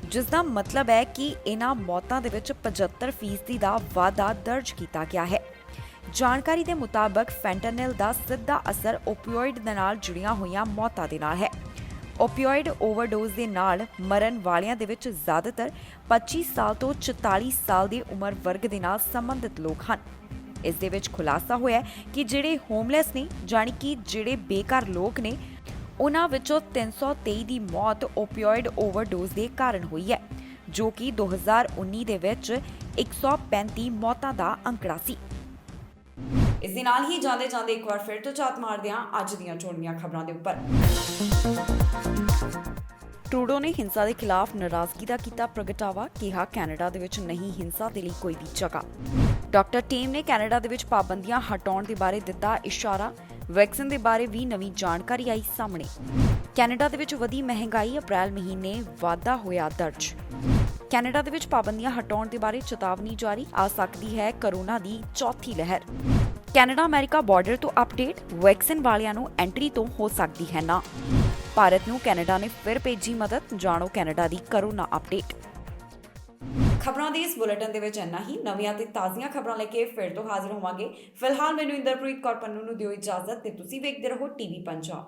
ਜਿਸ ਦਾ ਮਤਲਬ ਹੈ ਕਿ ਇਹਨਾਂ ਮੌਤਾਂ ਦੇ ਵਿੱਚ 75% ਦਾ ਵਾਧਾ ਦਰਜ ਕੀਤਾ ਗਿਆ ਹੈ। ਜਾਣਕਾਰੀ ਦੇ ਮੁਤਾਬਕ ਫੈਂਟਾਨਿਲ ਦਾ ਸਿੱਧਾ ਅਸਰ ਓਪੀਓਇਡ ਦੇ ਨਾਲ ਜੁੜੀਆਂ ਹੋਈਆਂ ਮੌਤਾਂ ਦੇ ਨਾਲ ਹੈ। ਓਪੀਓਇਡ ਓਵਰਡੋਜ਼ ਦੇ ਨਾਲ ਮਰਨ ਵਾਲਿਆਂ ਦੇ ਵਿੱਚ ਜ਼ਿਆਦਾਤਰ 25 ਸਾਲ ਤੋਂ 44 ਸਾਲ ਦੀ ਉਮਰ ਵਰਗ ਦੇ ਨਾਲ ਸੰਬੰਧਿਤ ਲੋਕ ਹਨ। ਇਸ ਦੇ ਵਿੱਚ ਖੁਲਾਸਾ ਹੋਇਆ ਕਿ ਜਿਹੜੇ ਹੋਮਲੈਸ ਨੇ, ਜਾਣੀ ਕਿ ਜਿਹੜੇ ਬੇਘਰ ਲੋਕ ਨੇ, ਉਹਨਾਂ ਵਿੱਚੋਂ 323 ਦੀ ਮੌਤ ਓਪੀਓਇਡ ਓਵਰਡੋਜ਼ ਦੇ ਕਾਰਨ ਹੋਈ ਹੈ, ਜੋ ਕਿ 2019 ਦੇ ਵਿੱਚ 135 ਮੌਤਾਂ ਦਾ ਅੰਕੜਾ ਸੀ। ਇਸ ਦੇ ਨਾਲ ਹੀ ਜਾਂਦੇ ਇੱਕ ਵਾਰ ਫਿਰ ਤੋਂ ਝਾਤ ਮਾਰਦੇ ਹਾਂ ਅੱਜ ਦੀਆਂ ਚੋਣਵੀਆਂ ਖਬਰਾਂ ਦੇ ਉੱਪਰ। ਟਰੂਡੋ ਨੇ ਹਿੰਸਾ ਦੇ ਖਿਲਾਫ ਨਾਰਾਜ਼ਗੀ ਦਾ ਕੀਤਾ ਪ੍ਰਗਟਾਵਾ, ਕਿਹਾ ਕੈਨੇਡਾ ਦੇ ਵਿੱਚ ਨਹੀਂ ਹਿੰਸਾ ਦੇ ਲਈ ਕੋਈ ਵੀ ਜਗ੍ਹਾ। ਡਾਕਟਰ ਟੀਮ ਨੇ ਕੈਨੇਡਾ ਦੇ ਵਿੱਚ ਪਾਬੰਦੀਆਂ ਹਟਾਉਣ ਦੇ ਬਾਰੇ ਦਿੱਤਾ ਇਸ਼ਾਰਾ। ਵੈਕਸੀਨ ਦੇ ਬਾਰੇ ਵੀ ਨਵੀਂ ਜਾਣਕਾਰੀ ਆਈ ਸਾਹਮਣੇ। ਕੈਨੇਡਾ ਦੇ ਵਿੱਚ ਵਧੀ ਮਹਿੰਗਾਈ, ਅਪ੍ਰੈਲ ਮਹੀਨੇ ਵਾਧਾ ਹੋਇਆ ਦਰਜ। ਕੈਨੇਡਾ ਦੇ ਵਿੱਚ ਪਾਬੰਦੀਆਂ ਹਟਾਉਣ ਦੇ ਬਾਰੇ ਚੇਤਾਵਨੀ ਜਾਰੀ, ਆ ਸਕਦੀ ਹੈ ਕੋਰੋਨਾ ਦੀ ਚੌਥੀ ਲਹਿਰ। ਕੈਨੇਡਾ ਅਮਰੀਕਾ ਬਾਰਡਰ ਤੋਂ ਅਪਡੇਟ, ਵੈਕਸੀਨ ਵਾਲਿਆਂ ਨੂੰ ਐਂਟਰੀ ਤੋਂ ਹੋ ਸਕਦੀ ਹੈ ਨਾ। ਭਾਰਤ ਨੂੰ ਕੈਨੇਡਾ ਨੇ ਫਿਰ ਭੇਜੀ ਮਦਦ, ਜਾਣੋ ਕੈਨੇਡਾ ਦੀ ਕੋਰੋਨਾ ਅਪਡੇਟ। ਖਬਰਾਂ ਦੇ ਇਸ ਬੁਲੇਟਿਨ ਦੇ ਵਿੱਚ ਇੰਨਾ ਹੀ। ਨਵੀਆਂ ਤੇ ਤਾਜ਼ੀਆਂ ਖਬਰਾਂ ਲੈ ਕੇ ਫਿਰ ਤੋਂ ਹਾਜ਼ਰ ਹੋਵਾਂਗੇ। ਫਿਲਹਾਲ ਮੈਨੂੰ ਇੰਦਰਪ੍ਰੀਤ ਕੌਰ ਪੰਨੂ ਨੂੰ ਦਿਓ ਇਜਾਜ਼ਤ ਤੇ ਤੁਸੀਂ ਵੇਖਦੇ ਰਹੋ ਟੀਵੀ ਪੰਜਾਬ।